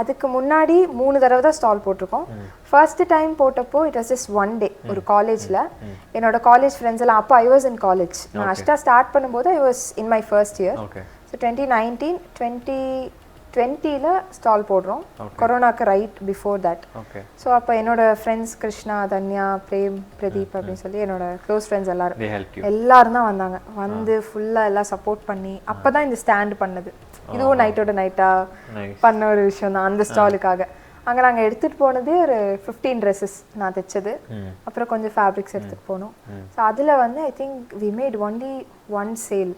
அதுக்கு முன்னாடி 3 தடவை தான் ஸ்டால் போட்டிருக்கோம். ஃபர்ஸ்ட் டைம் போட்டப்போ இட் வாஸ் ஜஸ்ட் 1 day ஒரு காலேஜில். என்னோட காலேஜ் ஃப்ரெண்ட்ஸ் எல்லாம் அப்போ ஐ வாஸ் இன் காலேஜ். நான் அஷ்டா ஸ்டார்ட் பண்ணும்போது I was in my first year. So 2019 2020 stall போடுறோம், கொரோனாக்கு ரைட் பிஃபோர் தட். ஸோ அப்போ என்னோட ஃப்ரெண்ட்ஸ் கிருஷ்ணா, தன்யா, பிரேம், பிரதீப் அப்படின்னு சொல்லி என்னோட க்ளோஸ் ஃப்ரெண்ட்ஸ் எல்லாரும் தான் வந்தாங்க. வந்து ஃபுல்லாக எல்லாம் சப்போர்ட் பண்ணி அப்போ தான் இந்த ஸ்டாண்ட் பண்ணது. இதுவும் நைட்டோட நைட்டாக பண்ண ஒரு விஷயம் தான் அந்த ஸ்டாலுக்காக. அங்கே நாங்கள் எடுத்துகிட்டு போனதே ஒரு 15 ட்ரெஸ்ஸஸ் நான் தைச்சது. அப்புறம் கொஞ்சம் ஃபேப்ரிக்ஸ் எடுத்துகிட்டு போனோம். ஸோ அதில் வந்து I think we made only 1 sale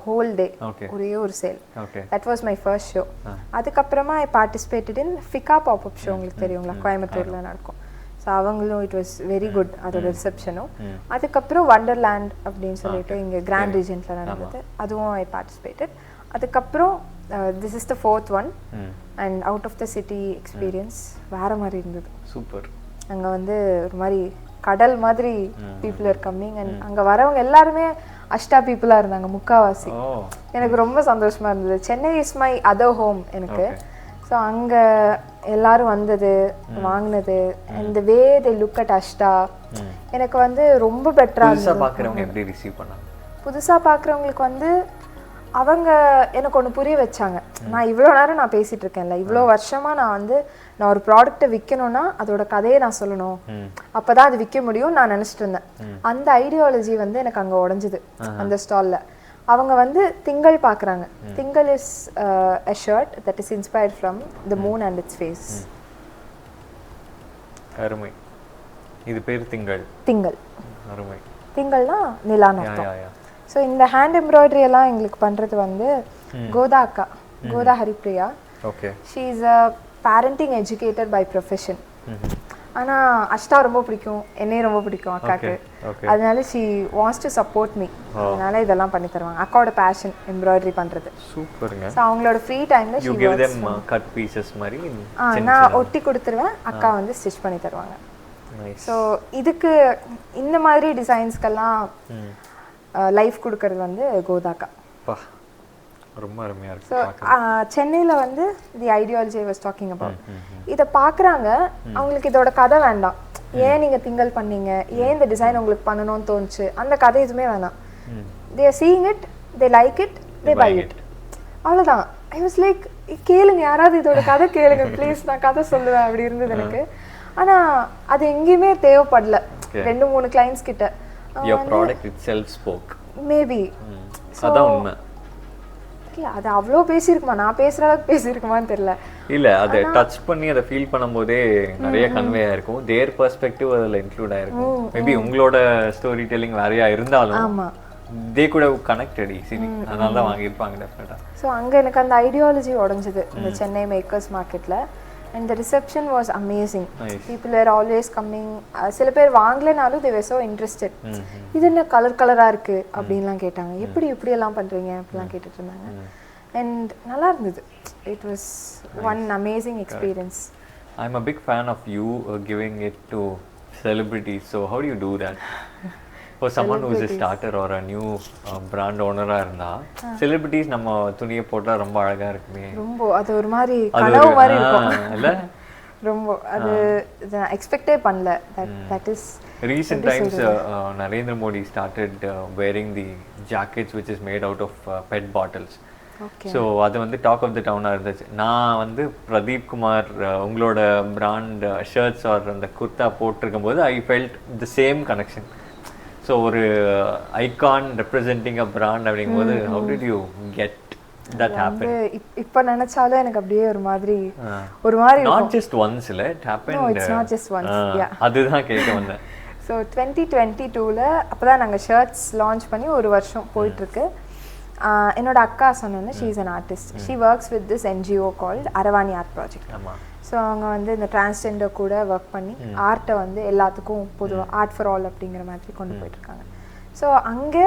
whole day, ஒரே ஒரு sale. That was my first show. அதுக்கப்புறமா I participated in Fika pop up show, உங்களுக்கு தெரியுங்களா, கோயம்புத்தூரில் நடக்கும். ஸோ அவங்களும் இட் வாஸ் வெரி குட் அதோட ரிசப்ஷனும். அதுக்கப்புறம் வண்டர்லேண்ட் அப்படின்னு சொல்லிட்டு இங்கே கிராண்ட் ரீஜென்ட்டில் நடந்தது, அதுவும் ஐ பார்ட்டிசிபேட்டட். அதுக்கப்புறம் this is the 4th one and out of the city experience வேறு மாதிரி இருந்தது. சூப்பர். அங்கே வந்து ஒரு மாதிரி கடல் மாதிரி பீப்புள் ஆர் கம்மிங். அண்ட் அங்கே வரவங்க எல்லாருமே அஷ்டா பீப்புளாக இருந்தாங்க முக்காவாசி. எனக்கு ரொம்ப சந்தோஷமாக இருந்தது. Chennai is my other home எனக்கு. ஸோ அங்கே எல்லாரும் வந்தது, வாங்கினது, and the way they look at Ashta எனக்கு வந்து ரொம்ப பெட்டராக இருந்தது. புதுசாக பார்க்குறவங்களுக்கு வந்து அவங்க எனக்கு ஒன்று புரிய வச்சாங்க. நான் இவ்வளோ நேரம் நான் பேசிகிட்டு இருக்கேன்ல, இவ்வளோ வருஷமாக நான் ஒரு ப்ராடக்ட்டை விற்கணும்னா அதோட கதையை நான் சொல்லணும், அப்போ தான் அது விற்க முடியும் நான் நினச்சிட்டு இருந்தேன். அந்த ஐடியாலஜி வந்து எனக்கு அங்கே உடஞ்சிது அந்த ஸ்டாலில். அவங்க வந்து திங்கள் பார்க்குறாங்க. திங்கள் is a shirt that is inspired from the moon and its face. அருமை. இது பேர் திங்கள். திங்கள். அருமை. திங்கள்னா நிலான்னு அர்த்தம். ஸோ இந்த ஹேண்ட் எம்ப்ராய்டரி எல்லாம் எங்களுக்கு பண்ணுறது வந்து கோதா அக்கா, Godha Haripriya. She is a parenting educator by profession. ஆனால் அஷ்டா ரொம்ப பிடிக்கும், என்னையும் ரொம்ப பிடிக்கும் அக்காவுக்கு. அதனால she wants to support me. அதனால இதெல்லாம் பண்ணி தருவாங்க. அக்காவோட பேஷன் எம்ப்ராய்டரி பண்ணுறது. சூப்பருங்க. ஸோ அவங்களோட ஃப்ரீ டைமில் you give them cut pieces மாதிரி நான் ஒட்டி கொடுத்துருவேன், அக்கா வந்து ஸ்டிச் பண்ணி தருவாங்க. ஸோ இதுக்கு இந்த மாதிரி டிசைன்ஸ்க்கெல்லாம் லைஃப் கொடுக்கறது வந்து கோதாக்கா. ரொம்ப அருமையாக இருக்கு. ஸோ சென்னையில் வந்து தி ideology I was talking about இதை பார்க்குறாங்க. அவங்களுக்கு இதோட கதை வேண்டாம். ஏன் நீங்கள் திங்கள் பண்ணீங்க, ஏன் இந்த டிசைன் உங்களுக்கு பண்ணணும்னு தோணுச்சு, அந்த கதை எதுவுமே வேணாம். They are seeing it, they like it, they buy it, அவ்வளோதான். ஐ வாஸ் லைக், கேளுங்க யாராவது இதோட கதை கேளுங்க ப்ளீஸ், நான் கதை சொல்லுவேன் அப்படி இருந்தது எனக்கு. ஆனால் அது எங்கேயுமே தேவைப்படல. 2-3 கிளைண்ட்ஸ் கிட்ட your product itself spoke maybe. அதான் உண்மை. இல்ல அது அவ்வளோ பேசியிருக்குமா, நான் பேசுகிற அளவுக்கு பேசியிருக்குமான்னு தெரியல. இல்லை அதை டச் பண்ணி அதை ஃபீல் பண்ணும்போதே நிறைய கன்வே ஆயிருக்கும். தேர் பெர்ஸ்பெக்டிவ் அதில் இன்க்ளூட் ஆயிருக்கும். மேபி உங்களோட ஸ்டோரி டெல்லிங் நிறையா இருந்தாலும் ஆமாம் தே கூட கனெக்டட் ஈஸிலி, அதனால தான் வாங்கியிருப்பாங்க டெஃபினட்டாக. ஸோ அங்கே எனக்கு அந்த ஐடியாலஜி உடஞ்சிது இந்த சென்னை மேக்கர்ஸ் மார்க்கெட்டில். and the reception was amazing. People were always coming. சில பேர் வாங்கலனாலும் they were so interested. இது என்ன கலரா இருக்கு அப்படின்லாம் கேட்டாங்க. எப்படி இப்படி எல்லாம் பண்றீங்க அப்படிலாம் கேட்டுட்டு இருந்தாங்க. and நல்லா இருந்தது. it was one amazing experience. I'm a big fan of you giving it to celebrities. So how do you do that? For someone who is a starter or a new brand owner இருந்தா celebrities நம்ம துணியை போட்டா ரொம்ப அழகா இருக்குமே, ரொம்ப அது ஒரு மாதிரி கனவு மாதிரி இருக்கும் இல்ல, ரொம்ப அது எக்ஸ்பெக்டே பண்ணல. that is recent times Narendra Modi started wearing the jackets which is made out of PET bottles. So அது வந்து டாக் ஆஃப் த டவுனாக இருந்துச்சு. நான் வந்து பிரதீப் குமார் உங்களோட பிராண்ட் ஷர்ட்ஸ் ஆர் அந்த குர்த்தா போட்டிருக்கும் போது I felt the same connection. So ஒரு ஐகான் ரெப்ரசென்டிங் அ பிராண்ட் அப்படிங்கும்போது how did you get that happen? இப்போ நினைச்சாலும் எனக்கு அப்படியே ஒரு மாதிரி நாட் ஜஸ்ட் ஒன்ஸ் இல்லை, it happen. No it's not just once. Yeah அதுதான் கேட்க வந்தேன். ஸோ 2022ல அப்போ தான் நாங்கள் ஷர்ட்ஸ் லான்ச் பண்ணி ஒரு வருஷம் போயிட்டுருக்கு. என்னோட அக்கா சொன்னேன், she is an artist. She works with this NGO called Aravani art project. So அவங்க வந்து இந்த டிரான்ஸ்ஜெண்டர் கூட ஒர்க் பண்ணி ஆர்ட்டை வந்து எல்லாத்துக்கும் பொதுவாக ஆர்ட் ஃபார் ஆல் அப்படிங்கிற மாதிரி கொண்டு போயிட்டுருக்காங்க. ஸோ அங்கே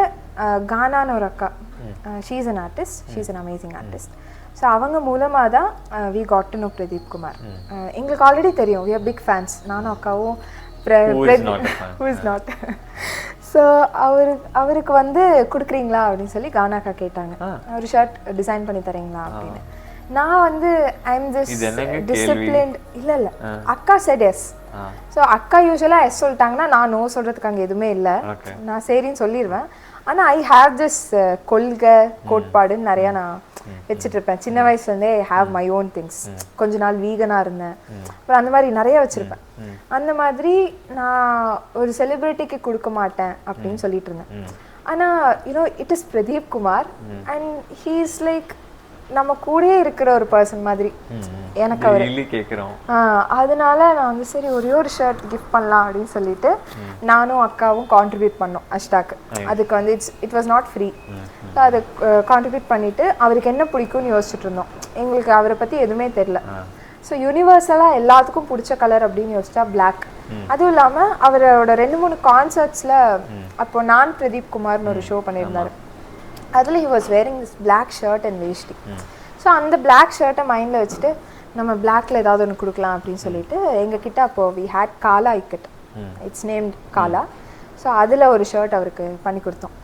கானான்னு ஒரு அக்கா, she is an artist, she is an amazing artist. So அவங்க மூலமாக தான் we got to know Pradeep Kumar. எங்களுக்கு ஆல்ரெடி தெரியும், வி ஆர் பிக் ஃபேன்ஸ், நானும் அக்காவும். Who is not? ஸோ அவருக்கு வந்து கொடுக்குறீங்களா அப்படின்னு சொல்லி கானாக்கா கேட்டாங்க, ஒரு ஷர்ட் டிசைன் பண்ணி தரீங்களா அப்படின்னு. நான் வந்து ஐ எம் ஜஸ்ட் டிசிப்ளின்ட். இல்லை அக்கா செட் எஸ். ஸோ அக்கா யூஸ்வலாக எஸ் சொல்லிட்டாங்கன்னா நான் நோ சொல்கிறதுக்கு அங்கே எதுவுமே இல்லை, நான் சரின்னு சொல்லிடுவேன். ஆனால் ஐ ஹாவ் திஸ் கொள்கை கோட்பாடுன்னு நிறையா நான் வச்சுட்டு இருப்பேன். சின்ன வயசுலேருந்தே I have my own things. கொஞ்ச நாள் வீகனாக இருந்தேன், அப்புறம் அந்த மாதிரி நிறைய வச்சுருப்பேன். அந்த மாதிரி நான் ஒரு செலிபிரிட்டிக்கு கொடுக்க மாட்டேன் அப்படின்னு சொல்லிட்டு இருந்தேன். ஆனால் you know it is Pradeep Kumar and he is like நம்ம கூடயே இருக்கிற ஒரு பர்சன் மாதிரி எனக்கு அவர் கேட்குறோம். அதனால நான் வந்து சரி ஒரே ஒரு ஷர்ட் கிஃப்ட் பண்ணலாம் அப்படின்னு சொல்லிட்டு நானும் அக்காவும் கான்ட்ரிபியூட் பண்ணோம் அஷ்டாக்கு. அதுக்கு வந்து இட் வாஸ் நாட் ஃப்ரீ. அதை கான்ட்ரிபியூட் பண்ணிட்டு அவருக்கு என்ன பிடிக்கும்னு யோசிச்சுட்டு இருந்தோம். எங்களுக்கு அவரை பற்றி எதுவுமே தெரியல. ஸோ யூனிவர்சலாக எல்லாத்துக்கும் பிடிச்ச கலர் அப்படின்னு யோசிச்சா பிளாக். அதுவும் இல்லாமல் அவரோட 2-3 கான்சர்ட்ஸில் அப்போ நான் பிரதீப் குமார்னு ஒரு ஷோ பண்ணியிருந்தாரு. அதில் he was wearing this black shirt and veshti. So அந்த பிளாக் ஷர்ட்டை மைண்டில் வச்சுட்டு நம்ம பிளாக்ல ஏதாவது ஒன்று கொடுக்கலாம் அப்படின்னு சொல்லிட்டு எங்ககிட்ட அப்போது we had Kala ikat, it's named Kala. So அதில் ஒரு ஷர்ட் அவருக்கு பண்ணி கொடுத்தோம்.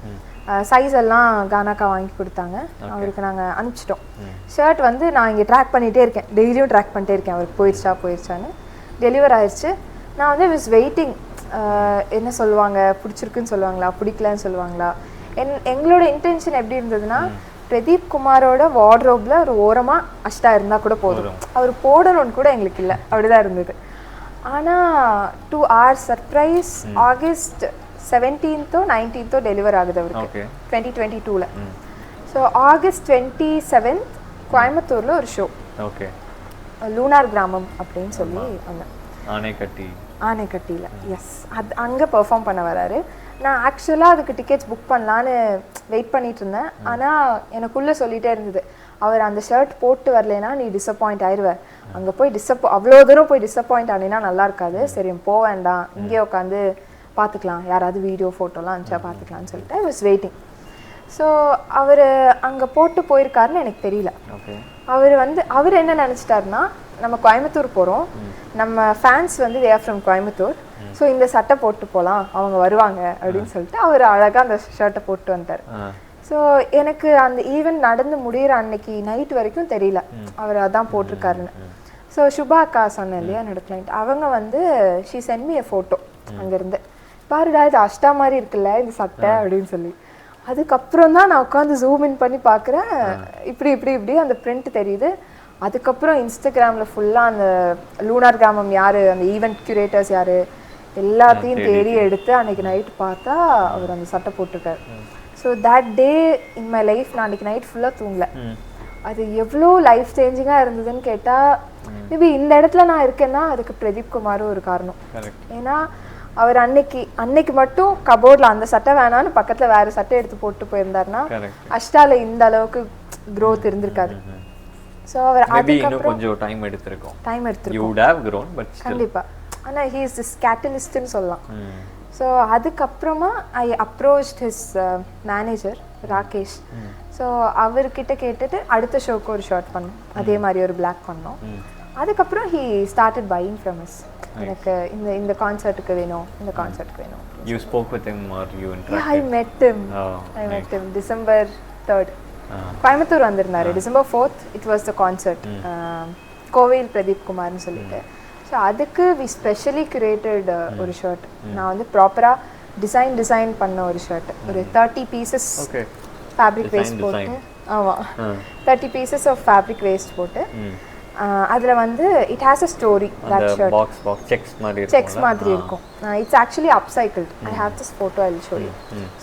சைஸ் எல்லாம் கானாக்கா வாங்கி கொடுத்தாங்க, அவருக்கு நாங்கள் அனுப்பிச்சிட்டோம். ஷர்ட் வந்து நான் இங்கே ட்ராக் பண்ணிகிட்டே இருக்கேன், டெய்லியும் ட்ராக் பண்ணிட்டே இருக்கேன் அவருக்கு போயிடுச்சான்னு. டெலிவர் ஆயிடுச்சு. நான் வந்து விஸ் வெயிட்டிங், என்ன சொல்லுவாங்க, பிடிச்சிருக்குன்னு சொல்லுவாங்களா பிடிக்கலன்னு சொல்லுவாங்களா. எங்களோட இன்டென்ஷன் எப்படி இருந்ததுன்னா, பிரதீப் குமாரோட வார்ட்ரோப்ல ஒரு ஓரமாக அஷ்டா இருந்தால் கூட போதும், அவர் போடணும்னு கூட எங்களுக்கு இல்லை, அப்படிதான் இருந்தது. ஆனால் to our surprise August 17th or 19th deliver ஆகுது அவருக்கு 2022. ஸோ ஆகஸ்ட் 27th கோயம்புத்தூரில் ஒரு ஷோ, லூனார் கிராமம் அப்படின்னு சொல்லி ஆனைக்கட்டியில். எஸ், அது அங்கே பெர்ஃபார்ம் பண்ண வராரு. நான் ஆக்சுவலாக அதுக்கு டிக்கெட்ஸ் புக் பண்ணலான்னு வெயிட் பண்ணிட்டு இருந்தேன். ஆனால் எனக்குள்ளே சொல்லிகிட்டே இருந்தது, அவர் அந்த ஷர்ட் போட்டு வரலைன்னா நீ டிசப்பாயிண்ட் ஆயிடுவேன், அங்கே போய் அவ்வளோ தூரம் போய் டிசப்பாயிண்ட் ஆனினா நல்லா இருக்காது, சரி போக வேண்டாம், இங்கே உட்காந்து பார்த்துக்கலாம், யாராவது வீடியோ ஃபோட்டோலாம் அனுப்பிச்சா பார்த்துக்கலான்னு சொல்லிட்டு ஐ வாஸ் வெயிட்டிங். ஸோ அவர் அங்கே போட்டு போயிருக்காருன்னு எனக்கு தெரியல. அவர் என்ன நினச்சிட்டாருன்னா, நம்ம கோயம்புத்தூர் போகிறோம், நம்ம ஃபேன்ஸ் வந்து they R from Coimbatore, so இந்த சட்டை போட்டு போகலாம், அவங்க வருவாங்க அப்படின்னு சொல்லிட்டு அவர் அழகாக அந்த ஷர்ட்டை போட்டு வந்துட்டார். ஸோ எனக்கு அந்த ஈவெண்ட் நடந்து முடிகிற அன்னைக்கு நைட் வரைக்கும் தெரியல அவர் அதான் போட்டிருக்காருன்னு. ஸோ சுபா அக்கா சொன்னேன் இல்லையா என்னோட கிளைண்ட், அவங்க வந்து she send me a photo அங்கேருந்து, பாருடா இது அஷ்டா மாதிரி இருக்குல்ல இந்த சட்டை அப்படின்னு சொல்லி. அதுக்கப்புறம் தான் நான் உட்காந்து ஜூம் இன் பண்ணி பார்க்குறேன், இப்படி அந்த பிரிண்ட் தெரியுது. அதுக்கப்புறம் இன்ஸ்டாகிராமில் ஃபுல்லாக அந்த லூனார் கிராமம் யார், அந்த ஈவெண்ட் கியூரேட்டர்ஸ் யார் எல்லாத்தையும் தேடி எடுத்து அன்றைக்கி நைட்டு பார்த்தா அவர் அந்த சட்டை போட்டிருக்காரு. So that day in my life நான் அன்றைக்கி நைட் ஃபுல்லாக தூங்கலை. அது எவ்வளோ லைஃப் சேஞ்சிங்காக இருந்ததுன்னு கேட்டால், மேபி இந்த இடத்துல நான் இருக்கேன்னா அதுக்கு பிரதீப் குமாரும் ஒரு காரணம். ஏன்னா அவர் அன்னைக்கு மட்டும் கபோர்டில் அந்த சட்டை வேணான்னு பக்கத்தில் வேறு சட்டை எடுத்து போட்டு போயிருந்தாருன்னா அஷ்டால இந்த அளவுக்கு க்ரோத் இருந்திருக்காது. ஸோ அவர் அதுக்கப்புறம் கொஞ்சம் டைம் எடுத்திருக்கோம். கண்டிப்பாக. ஆனால் ஹீ இஸ் திஸ் கேட்டலிஸ்ட்னு சொல்லலாம். ஸோ அதுக்கப்புறமா I approached his manager Rakesh. So அவர்கிட்ட கேட்டுட்டு அடுத்த ஷோக்கு ஒரு ஷர்ட் பண்ணோம், அதே மாதிரி ஒரு பிளாக் பண்ணோம். அதுக்கப்புறம் he started buying from us. எனக்கு இந்த கான்சர்ட்டுக்கு வேணும், இந்த கான்சர்ட்டுக்கு வேணும். You spoke with him or you interacted? Yeah, I met him. I met him December 3rd. Coimbatore வந்திருந்தாரு. December 4th it was the concert. கோவில் பிரதீப் குமார்னு சொல்லிட்டு. ஸோ அதுக்கு வி ஸ்பெஷலி கிரியேட்டட் ஒரு ஷர்ட். நான் வந்து ப்ராப்பராக டிசைன் பண்ண ஒரு ஷர்ட், ஒரு 30 pieces ஃபேப்ரிக் வேஸ்ட் போட்டு. ஆமாம், 30 pieces ஆஃப் ஃபேப்ரிக் வேஸ்ட் போட்டு அதில் வந்து it has a story. That shirt checks மாதிரி இருக்கும். It's actually upcycled. I have this photo I will show you.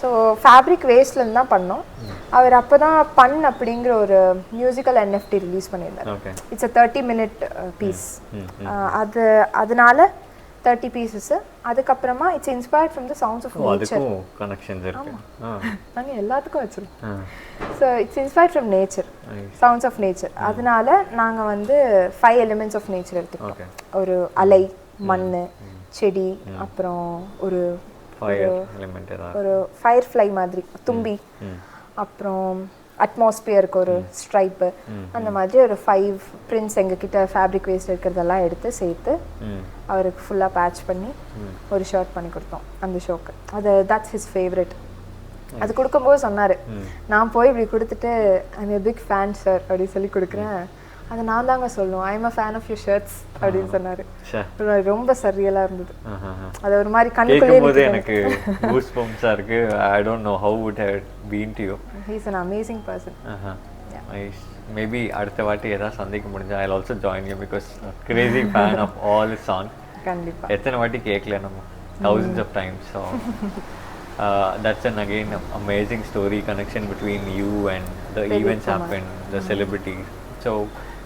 So fabric வேஸ்ட்லேருந்து தான் பண்ணோம். அவர் அப்போ தான் அப்படிங்கிற ஒரு மியூசிக்கல் NFT ரிலீஸ் பண்ணியிருந்தார். It's a 30-minute piece. அதனால 30 பீசஸ். அதுக்கப்புறமா it's inspired from the sounds of nature. அதுக்கும் கனெக்ஷன்ஸ் இருக்கு. நாங்கள் எல்லாத்துக்கும் வச்சுருக்கோம். So it's inspired from nature, sounds of nature. அதனால நாங்கள் வந்து 5 எலிமெண்ட்ஸ் ஆஃப் நேச்சர் எடுத்துக்கிட்டோம். ஒரு அலை, மண், செடி, அப்புறம் ஒரு ஃபயர் ஃப்ளை மாதிரி தும்பி, அப்புறம் அட்மாஸ்பியருக்கு ஒரு ஸ்ட்ரைப்பு, அந்த மாதிரி ஒரு 5 பிரிண்ட்ஸ் எங்ககிட்ட ஃபேப்ரிக் வேஸ்ட் இருக்கிறதெல்லாம் எடுத்து சேர்த்து அவருக்கு ஃபுல்லாக பேட்ச் பண்ணி ஒரு ஷர்ட் பண்ணி கொடுத்தோம் அந்த ஷோக்கு. அது தட்ஸ் ஹிஸ் ஃபேவரட். அது கொடுக்கும்போது சொன்னார், நான் போய் இப்படி கொடுத்துட்டு I'm a big fan sir அப்படின்னு சொல்லி கொடுக்குறேன், அதை நான் தாங்க சொல்லணும், I am a fan of your shirts அப்படின்னு சொன்னார். ரொம்ப சரியலாக இருந்தது. அது ஒரு மாதிரி கண்ணுக்குள்ளே எனக்கு கூஸ் பம்ப்ஸாக இருக்கு. I don't know how would have been to you. He is an amazing person. Nice. Maybe அடுத்த வாட்டி ஏதாவது சந்திக்க முடிஞ்சா I also join you because crazy fan of all his song. கண்டிப்பாக எத்தனை வாட்டி கேட்கல நம்ம, thousands of times. So that's an again amazing story connection between you and the events happen, the celebrities. So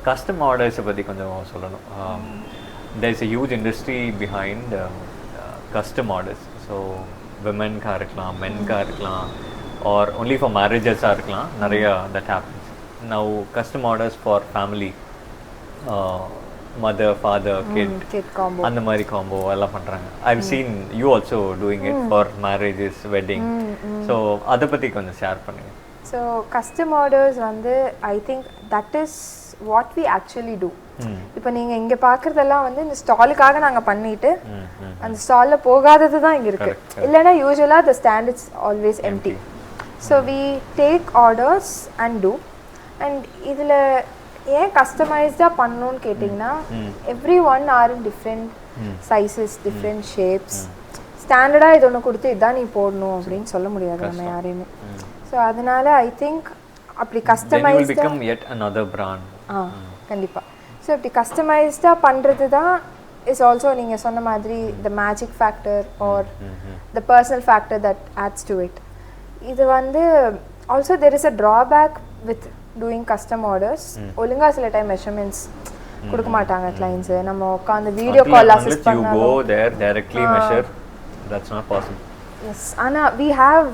custom orders பத்தி கொஞ்சம் சொல்லணும். There's a huge industry behind custom orders. So women கா இருக்கலாம், men கா இருக்கலாம், or only for marriages ஆ இருக்கலாம், நிறைய that happens. Now custom orders for family, mother, father, kid combo, அந்த மாதிரி காம்போ எல்லாம் பண்றாங்க. I've seen you also doing it for marriages, wedding. So அத பத்தி கொஞ்சம் ஷேர் பண்ணுங்க. So custom orders வந்து I think that is what we actually do. இப்போ நீங்கள் இங்கே பார்க்குறதெல்லாம் வந்து இந்த ஸ்டாலுக்காக நாங்கள் பண்ணிட்டு அந்த ஸ்டாலில் போகாதது தான் இங்கே இருக்குது. இல்லைன்னா யூஸ்வலாக the stand it's always empty. So we take orders and do. And இதில் ஏன் கஸ்டமைஸ்டாக பண்ணணும்னு கேட்டிங்கன்னா every one are in different sizes, different shapes. ஸ்டாண்டர்டாக இது ஒன்று கொடுத்து இதுதான் நீ போடணும் அப்படின்னு சொல்ல முடியாது நம்ம யாரையுமே. ஸோ அதனால ஐ திங்க் அப்படி கஸ்டமைஸ்டாக கண்டிப்பாக. ஸோ இப்படி கஸ்டமைஸ்டாக பண்ணுறது தான் இஸ் ஆல்சோ நீங்கள் சொன்ன மாதிரி the magic factor or the personal factor that adds to it. இது வந்து also there is a drawback with doing custom orders. ஒழுங்கா சில டைம் மெஷர்மெண்ட்ஸ் கொடுக்க மாட்டாங்க கிளைண்ட்ஸ். நம்ம உட்காந்து வீடியோ கால் அசிஸ்ட் பண்ணாலும் எஸ். ஆனால் we have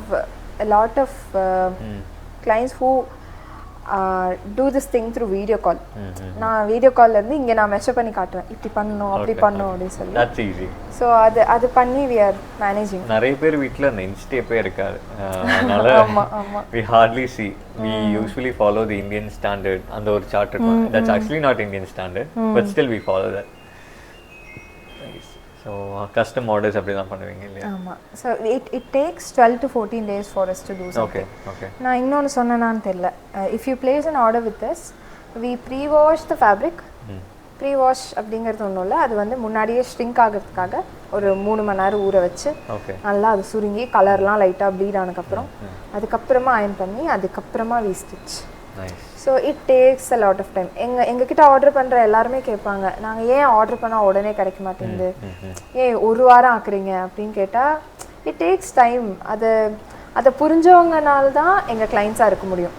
a lot of clients who do this thing through video call. நான் வீடியோ கால்ல இருந்து இங்க நான் மெஷர் பண்ணி காட்டுவேன், இப்படி பண்ணனும் அப்படி பண்ணனும் அப்படி சொல்லி. That's easy. So அது பண்ணி we are managing. நிறைய பேர் வீட்ல அந்த இன்ஸ்டேப்பே இருக்காது. அதனால we hardly see. We usually follow the Indian standard and ஒரு chart இருக்கும். That's actually not Indian standard, but still we follow that. So custom orders அப்படி தான் பண்ணுவீங்க இல்லையா? ஆமா. So it takes 12 to 14 days for us to do something. Okay. நான் இன்னொன்னு சொன்னேனான்னு தெரியல. If you place an order with us, we pre-wash the fabric. Pre-wash அப்படிங்கிறது ஒன்றும் இல்லை, அது வந்து முன்னாடியே ஷ்ரிங்க் ஆகிறதுக்காக ஒரு 3 மணி நேரம் ஊற வச்சு நல்லா அது சுருங்கி கலர்லாம் லைட்டாக ப்ளீட் ஆனதுக்கப்புறம் அதுக்கப்புறமா அயன் பண்ணி அதுக்கப்புறமா we stitch. So it takes a lot of time. எங்ககிட்ட ஆர்டர் பண்ணுற எல்லாருமே கேட்பாங்க, நாங்கள் ஏன் ஆர்டர் பண்ணால் உடனே கிடைக்க மாட்டேங்குது, ஏன் ஒரு வாரம் ஆக்குறீங்க அப்படின்னு கேட்டால் இட் டேக்ஸ் டைம். அதை புரிஞ்சவங்கனால தான் எங்கள் கிளைண்ட்ஸாக இருக்க முடியும்.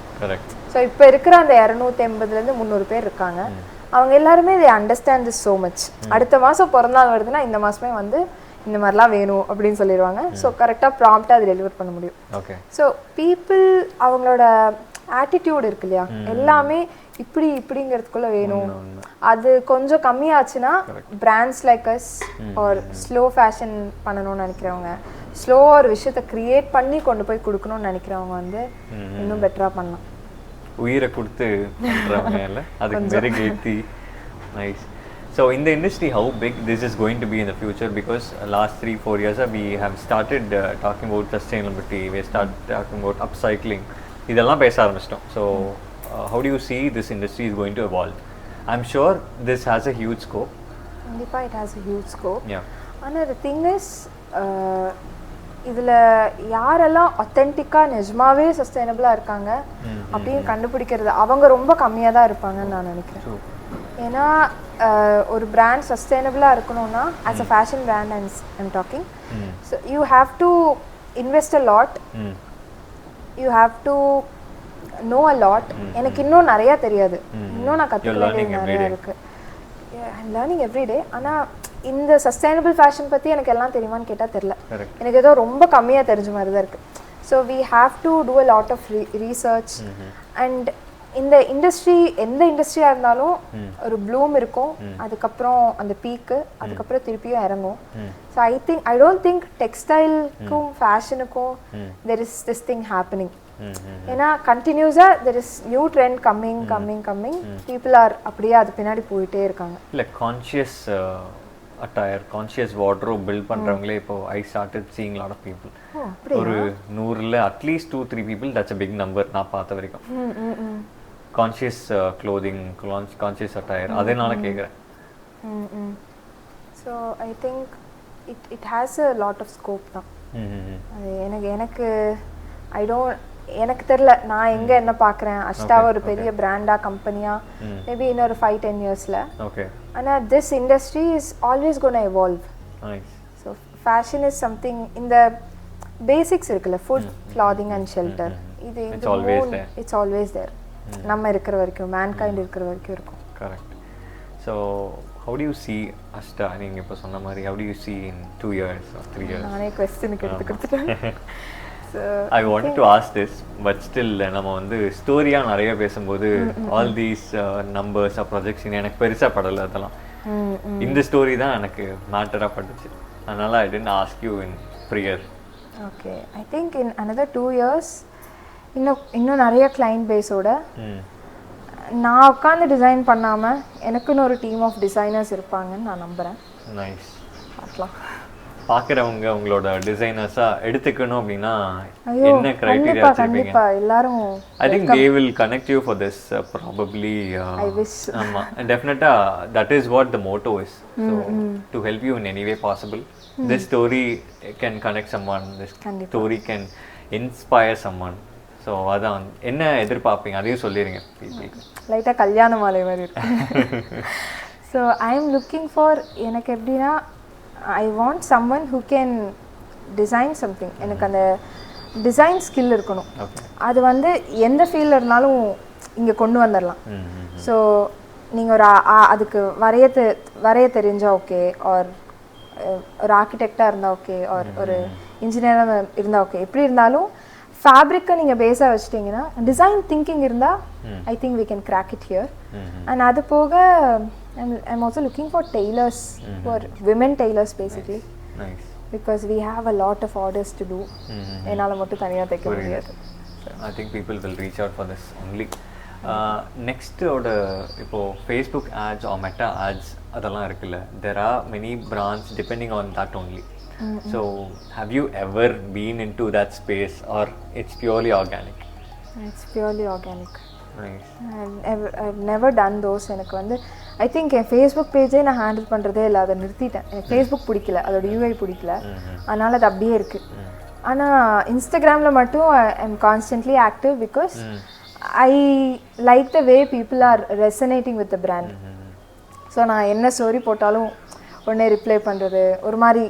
ஸோ இப்போ இருக்கிற அந்த 280 300 பேர் இருக்காங்க, அவங்க எல்லாருமே இதை அண்டர்ஸ்டாண்ட் திஸ் ஸோ மச். அடுத்த மாதம் பிறந்தநாள் வருதுன்னா இந்த மாதமே வந்து இந்த மாதிரிலாம் வேணும் அப்படின்னு சொல்லிடுவாங்க. ஸோ கரெக்டாக ப்ராம்ப்டாக அது டெலிவர் பண்ண முடியும். ஸோ பீப்புள் அவங்களோட ஆட்டிடியூட் இருக்கு இல்லையா, எல்லாமே இப்படிங்கிறதுக்குள்ள வேணும். அது கொஞ்சம் கம்மியாச்சுன்னா brands like us are slow fashion பண்ணணும்னு நினைக்கிறவங்க, ஸ்லோவாக ஒரு விஷயத்தை கிரியேட் பண்ணி கொண்டு போய் கொடுக்கணும்னு நினைக்கிறவங்க வந்து இன்னும் பெட்டராக பண்ணலாம். உயிரை கொடுத்து அதுக்கு மெருகேத்தி. Nice. So in the industry, how big this is going to be in the future? Because last 3-4 years we have started talking about sustainability, we started talking about upcycling. இதெல்லாம் பேச ஆரம்பிச்சிட்டோம். So how do you see this industry is going to evolve? I'm sure this has a huge scope. கண்டிப்பாக it has a huge scope. Yeah. ஆனால் the thing is இதில் யாரெல்லாம் ஒத்தென்டிக்காக நிஜமாவே சஸ்டைனபிளாக இருக்காங்க அப்படின்னு கண்டுபிடிக்கிறது அவங்க ரொம்ப கம்மியாக தான் இருப்பாங்கன்னு நான் நினைக்கிறேன். ஏன்னா ஒரு பிராண்ட் சஸ்டைனபிளாக இருக்கணும்னா as a fashion brand I'm talking, so you have to invest a lot, you have to know a lot. எனக்கு இன்னும் நிறையா தெரியாது, இன்னும் நான் கற்றுக்க வேண்டியது நிறையா இருக்குது. I'm learning every day. ஆனால் இந்த சஸ்டைனபிள் ஃபேஷன் பற்றி எனக்கு எல்லாம் தெரியுமான்னு கேட்டால் தெரில. Correct. எனக்கு ஏதோ ரொம்ப கம்மியாக தெரிஞ்ச மாதிரி தான் இருக்குது. So we have to do a lot of research. And இந்த இண்டஸ்ட்ரி எந்த இண்டஸ்ட்ரியாக இருந்தாலும் ஒரு ப்ளூம் இருக்கும், அதுக்கப்புறம் அந்த பீக்கு, அதுக்கப்புறம் திருப்பியும் இறங்கும். ஸோ ஐ டோன்ட் திங்க் டெக்ஸ்டைலுக்கும் ஃபேஷனுக்கும் there is this thing happening. ஏன்னா கண்டினியூஸாக there is new trend coming people are அப்படியே அது பின்னாடி போயிட்டே இருக்காங்க. இல்லை conscious attire, conscious wardrobe build பண்ணுறவங்களே இப்போ I started seeing lot of people. ஒரு 100ல் at least 2-3 people, that's a big number நான் பார்த்த வரைக்கும். கான்ஷியஸ் க்ளோதிங், கான்ஷியஸ் அட்டையர், அதனால கேட்குறேன். So I think it has a lot of scope தான். அது எனக்கு எனக்கு தெரில, நான் எங்கே என்ன பார்க்குறேன். அஷ்டா ஒரு பெரிய பிராண்டாக கம்பெனியாக மேபி இன்னொரு 5-10 இயர்ஸில். ஓகே. ஆனால் this industry is always gonna evolve. So fashion is something, இந்த பேசிக்ஸ் இருக்குல்ல, ஃபுட், கிளாதிங் அண்ட் ஷெல்டர், இது இட்ஸ் ஆல்வேஸ் தேர். நம்ம இருக்கிற வரைக்கும், மேன்கைண்ட் இருக்கிற வரைக்கும் இருக்கும். Correct. So how do you see Ashta? நீங்கள் இப்போ சொன்ன மாதிரி how do you see in 2 years or 3 years? நானே கொஸ்டினுக்கு எடுத்துக்கிட்டேன். I wanted to ask this, but still நம்ம வந்து ஸ்டோரியாக நிறைய பேசும்போது ஆல் தீஸ் நம்பர்ஸ் ப்ரொஜெக்ஷன் எனக்கு பெருசாக படலை. அதெல்லாம் இந்த ஸ்டோரி தான் எனக்கு மேட்டராக பட்டுச்சு. அதனால் I didn't ask you in prayer. Okay, I think in another 2 years இன்னும் நிறைய கிளைண்ட் பேஸோட நான் உட்காந்து டிசைன் பண்ணாமல் எனக்குன்னு ஒரு டீம் ஆஃப் டிசைனர்ஸ் இருப்பாங்கன்னு நான் நம்புகிறேன். நைஸ். பார்க்கலாம். பார்க்குறவங்க உங்களோட டிசைனர்ஸாக எடுத்துக்கணும் அப்படின்னா என்ன க்ரைட்டீரியா வச்சிருப்பீங்க? எல்லாரும் I think they will connect you for this probably. I wish. ஆமாம், டெஃபினட்டாக that is what the Moto is. So to help you in any way possible, this story can connect someone, this story can inspire someone. So அதான் என்ன எதிர்பார்ப்பீங்க அதையும் சொல்லிடுங்க பீப்புளுக்கு. லைட்டாக கல்யாண மாலை மாதிரி இருக்கு. So I am looking for, எனக்கு எப்படின்னா I want someone who can design something. எனக்கு அந்த டிசைன் ஸ்கில் இருக்கணும். அது வந்து எந்த ஃபீல்டில் இருந்தாலும் இங்கே கொண்டு வந்துடலாம். ஸோ நீங்கள் ஒரு அதுக்கு வரைய தெரிஞ்சால் ஓகே, ஆர் ஒரு ஆர்கிடெக்டாக இருந்தால் ஓகே, ஆர் ஒரு இன்ஜினியராக இருந்தால் ஓகே, எப்படி இருந்தாலும் ஃபேப்ரிக்கை நீங்கள் பேஸாக வச்சுட்டிங்கன்னா டிசைன் திங்கிங் இருந்தால் I think we can crack it here. And அது போக I'm also looking for tailors, for women tailors basically. Nice. Because we have a lot of orders to do. என்னால மட்டும் தனியா தைக்க முடியாது. I think people will reach out for this only. Next ஓட இப்போ Facebook ads or Meta ads அதெல்லாம் இருக்குல்ல, there are many brands depending on that only. So have you ever been into that space or it's purely organic? It's purely organic. Nice. I've never done those. எனக்கு வந்து I think N Facebook பேஜே நான் handle பண்ணுறதே இல்லை, அதை நிறுத்திட்டேன். எனக்கு Facebook பிடிக்கல, அதோட யூஐ பிடிக்கல, அதனால் அது அப்படியே இருக்குது. ஆனால் இன்ஸ்டாகிராமில் மட்டும் I am constantly active because I like the way people are resonating with the brand. So நான் என்ன ஸ்டோரி போட்டாலும் உடனே ரிப்ளை பண்ணுறது, ஒரு மாதிரி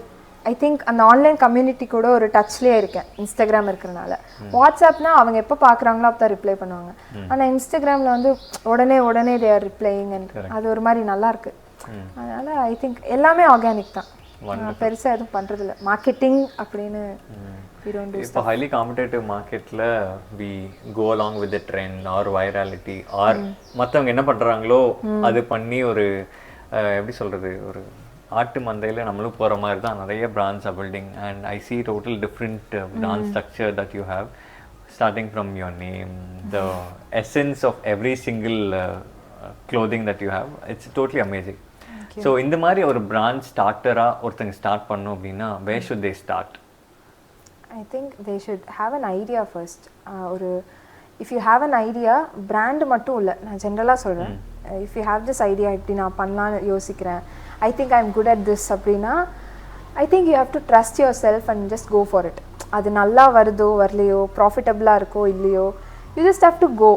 ஐ திங்க் அந்த ஆன்லைன் கம்யூனிட்டி கூட ஒரு டச்லேயே இருக்கேன் இன்ஸ்டாகிராம் இருக்கிறனால. வாட்ஸ்அப்னா அவங்க எப்போ பார்க்குறாங்களோ அப்போ தான் ரிப்ளை பண்ணுவாங்க. ஆனால் இன்ஸ்டாகிராமில் வந்து உடனே தே ஆர் ரிப்ளையிங் அண்ட் அது ஒரு மாதிரி நல்லா இருக்கு. அதனால் ஐ திங்க் எல்லாமே ஆர்கானிக் தான், பெருசாக எதுவும் பண்ணுறதில்ல மார்க்கெட்டிங் அப்படின்னு. இப்போ ஹைலி காம்படேட்டிவ் மார்க்கெட்டில் we go along with the trend or virality or மற்றவங்க என்ன பண்ணுறாங்களோ அது பண்ணி ஒரு எப்படி சொல்கிறது, ஒரு ஆட்டு மந்தையில் நம்மளும் போகிற மாதிரி தான் நிறைய brands are building. And I see total different brand structure that you have, starting from your name, the essence of every single clothing that you have. It's totally amazing. So இந்த மாதிரி ஒரு பிராண்ட் ஸ்டார்டராக ஒருத்தங்க start பண்ணணும் அப்படின்னா where should they start? I think they should have an idea first. If you have an idea, brand மட்டும் இல்லை, நான் ஜென்ரலாக சொல்கிறேன். If you have this idea, இப்படி நான் பண்ணலான்னு யோசிக்கிறேன், I think I'm good at this அப்படின்னா, I think you have to trust yourself and just go for it. அது நல்லா வருதோ வரலையோ, ப்ராஃபிட்டபிளாக இருக்கோ இல்லையோ, you just have to go.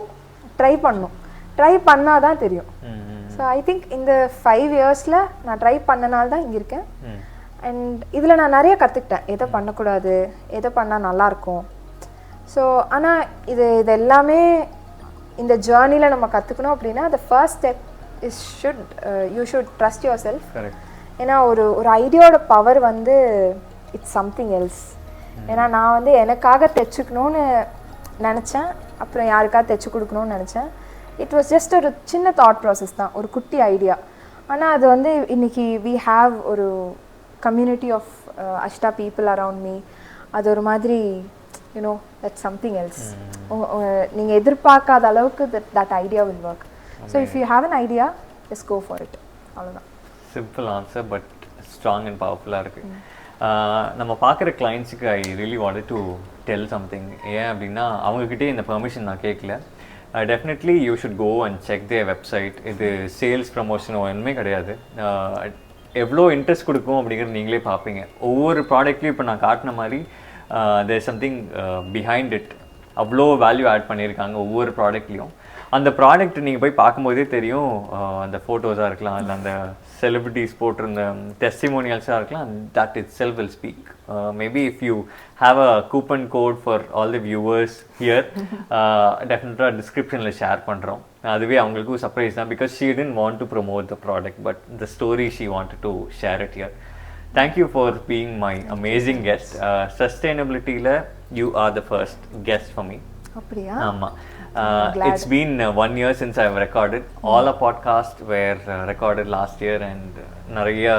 Try பண்ணணும். ட்ரை பண்ணால் தான் தெரியும். ஸோ ஐ திங்க் இந்த 5 இயர்ஸில் நான் ட்ரை பண்ணனால தான் இங்கே இருக்கேன். அண்ட் இதில் நான் நிறைய கற்றுக்கிட்டேன், எதை பண்ணக்கூடாது, எதை பண்ணால் நல்லாயிருக்கும். ஸோ ஆனால் இது எல்லாமே இந்த ஜேர்னியில் நம்ம கற்றுக்கணும் அப்படின்னா the first step is you should trust yourself. ஏன்னா ஒரு ஒரு ஐடியாவோட பவர் வந்து இட்ஸ் சம்திங் எல்ஸ். ஏன்னா நான் வந்து எனக்காக தைச்சுக்கணும்னு நினச்சேன், அப்புறம் யாருக்காக தைச்சு கொடுக்கணும்னு நினச்சேன். இட் வாஸ் ஜஸ்ட் ஒரு சின்ன தாட் ப்ராசஸ் தான், ஒரு குட்டி ஐடியா. ஆனால் அது வந்து இன்னைக்கு வி ஹாவ் ஒரு community of Ashta people around me. அது ஒரு மாதிரி யூனோ தட்ஸ் சம்திங் எல்ஸ். நீங்கள் எதிர்பார்க்காத அளவுக்கு that idea will work. So if you have an idea just go for it. அவ்வளோதான். Simple answer but strong and பவர்ஃபுல்லாக இருக்குது. நம்ம பார்க்குற கிளைண்ட்ஸுக்கு I really wanted to tell something. ஏன் அப்படின்னா அவங்கக்கிட்டே இந்த பெர்மிஷன் நான் கேட்கல. Definitely you should go and check their website. இது சேல்ஸ் ப்ரமோஷனோ ஒன்றுமே கிடையாது. எவ்வளோ இன்ட்ரெஸ்ட் கொடுக்கும் அப்படிங்கிறது நீங்களே பார்ப்பீங்க. ஒவ்வொரு ப்ராடக்ட்லையும் இப்போ நான் காட்டின மாதிரி தேர் சம்திங் பிஹைண்ட் இட். அவ்வளோ வேல்யூ ஆட் பண்ணியிருக்காங்க ஒவ்வொரு ப்ராடக்ட்லேயும். அந்த ப்ராடக்ட் நீங்கள் போய் பார்க்கும்போதே தெரியும். அந்த ஃபோட்டோஸாக இருக்கலாம், இல்லை அந்த செலிபிரிட்டிஸ் போட்டிருந்த டெஸ்டிமோனியல்ஸாக இருக்கலாம். That it self will speak. Maybe if you have a coupon code for all the viewers here, டெஃபினட்டாக டிஸ்கிரிப்ஷனில் ஷேர் பண்ணுறோம். அதுவே அவங்களுக்கும் சர்ப்ரைஸ் தான். Because she didn't want to promote the product, but the story she wanted to share it here. Thank you for being my amazing guest. Sustainability-ல you are the first guest for me. அப்படியா? ஆமா. It's been 1 year since I've recorded. All our podcasts were recorded last year and நிறைய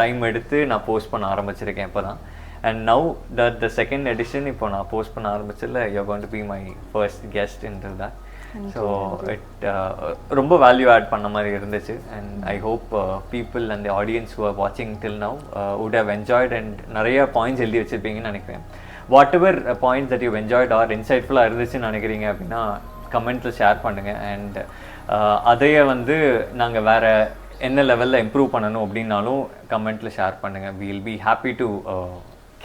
time எடுத்து நான் post பண்ண ஆரம்பிச்சிருக்கேன் இப்போ தான். And now that the second edition இப்போ நான் போஸ்ட் பண்ண ஆரம்பிச்சதில் you're going to be my first guest into that. So it ரொம்ப வேல்யூ ஆட் பண்ண மாதிரி இருந்துச்சு. And I hope people and the audience who are வாட்சிங் till now would have enjoyed and நிறைய பாயிண்ட்ஸ் எழுதி வச்சுருப்பீங்கன்னு நினைக்கிறேன். Whatever points that you enjoyed or இன்சைட்ஃபுல்லாக இருந்துச்சுன்னு நினைக்கிறீங்க அப்படின்னா கமெண்ட்டில் ஷேர் பண்ணுங்கள். அண்ட் அதையே வந்து நாங்கள் வேறு என்ன லெவலில் இம்ப்ரூவ் பண்ணணும் அப்படின்னாலும் கமெண்ட்டில் ஷேர் பண்ணுங்கள். We will be happy to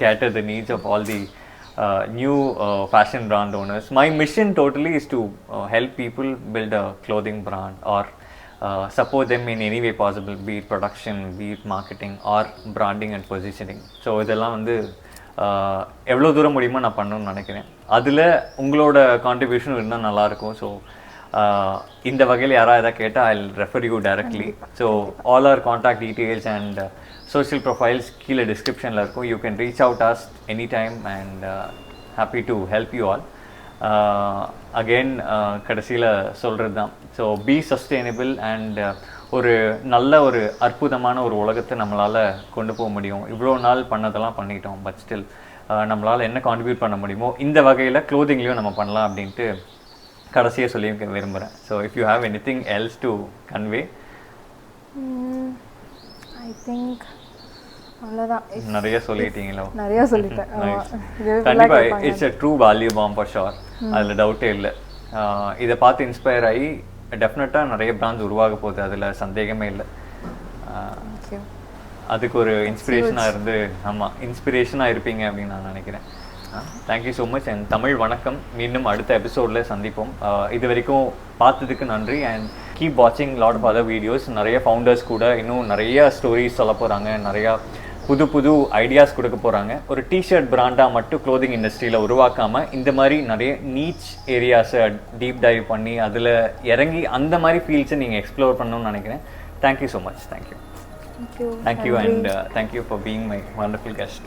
cater the needs of all the new fashion brand owners. My mission totally is to help people build a clothing brand or support them in any way possible, be it production, be it marketing or branding and positioning. So இதெல்லாம் வந்து எவ்வளோ தூரம் முடியுமோ நான் பண்ணணும்னு நினைக்கிறேன். அதில் உங்களோட கான்ட்ரிபியூஷன் இருந்தால் நல்லாயிருக்கும். ஸோ இந்த வகையில் யாராவது எதாவது கேட்டால் I will refer you directly. So all our contact details and social profiles கீழே டிஸ்கிரிப்ஷனில் இருக்கும். You can reach out us any time and happy to help you all. Again கடைசியில் சொல்கிறது தான். ஸோ பி சஸ்டெயினபிள் அண்ட் ஒரு நல்ல ஒரு அற்புதமான ஒரு உலகத்தை நம்மளால் கொண்டு போக முடியும். இவ்வளோ நாள் பண்ணதெல்லாம் பண்ணிட்டோம், பட் ஸ்டில் நம்மளால் என்ன கான்ட்ரிபியூட் பண்ண முடியுமோ இந்த வகையில் க்ளோதிங்லேயும் நம்ம பண்ணலாம் அப்படின்ட்டு கடைசியாக சொல்லி விரும்புகிறேன். So if you have any thing else to convey. I think அவ்வளோதான். நிறைய சொல்லிட்டீங்களோ? நிறைய சொல்லிட்டேன். கண்டிப்பாக it's a true value bomb for sure. அதில் டவுட்டே இல்லை. இதை பார்த்து இன்ஸ்பயர் ஆகி டெஃபினட்டாக நிறைய பிராண்ட்ஸ் உருவாக போகுது, அதில் சந்தேகமே இல்லை. அதுக்கு ஒரு இன்ஸ்பிரேஷனாக இருந்து ஆமாம் இன்ஸ்பிரேஷனாக இருப்பீங்க அப்படின்னு நான் நினைக்கிறேன். Thank you so much and Tamil வணக்கம். மீண்டும் அடுத்த எபிசோடில் சந்திப்போம். இது வரைக்கும் பார்த்ததுக்கு நன்றி அண்ட் கீப் வாட்சிங் லாட் ஆஃப் அதர் வீடியோஸ். நிறைய ஃபவுண்டர்ஸ் கூட இன்னும் நிறைய ஸ்டோரிஸ் சொல்ல போகிறாங்க, நிறையா புது புது ஐடியாஸ் கொடுக்க போகிறாங்க. ஒரு டிஷர்ட் பிராண்டாக மட்டும் க்ளோதிங் இண்டஸ்ட்ரியில் உருவாக்காமல் இந்த மாதிரி நிறைய நீச் ஏரியாஸை டீப் டைவ் பண்ணி அதில் இறங்கி அந்த மாதிரி ஃபீல்ட்ஸை நீங்கள் எக்ஸ்ப்ளோர் பண்ணணும்னு நினைக்கிறேன். Thank you so much. Thank you. Thank you. Thank you and thank you for being my wonderful guest.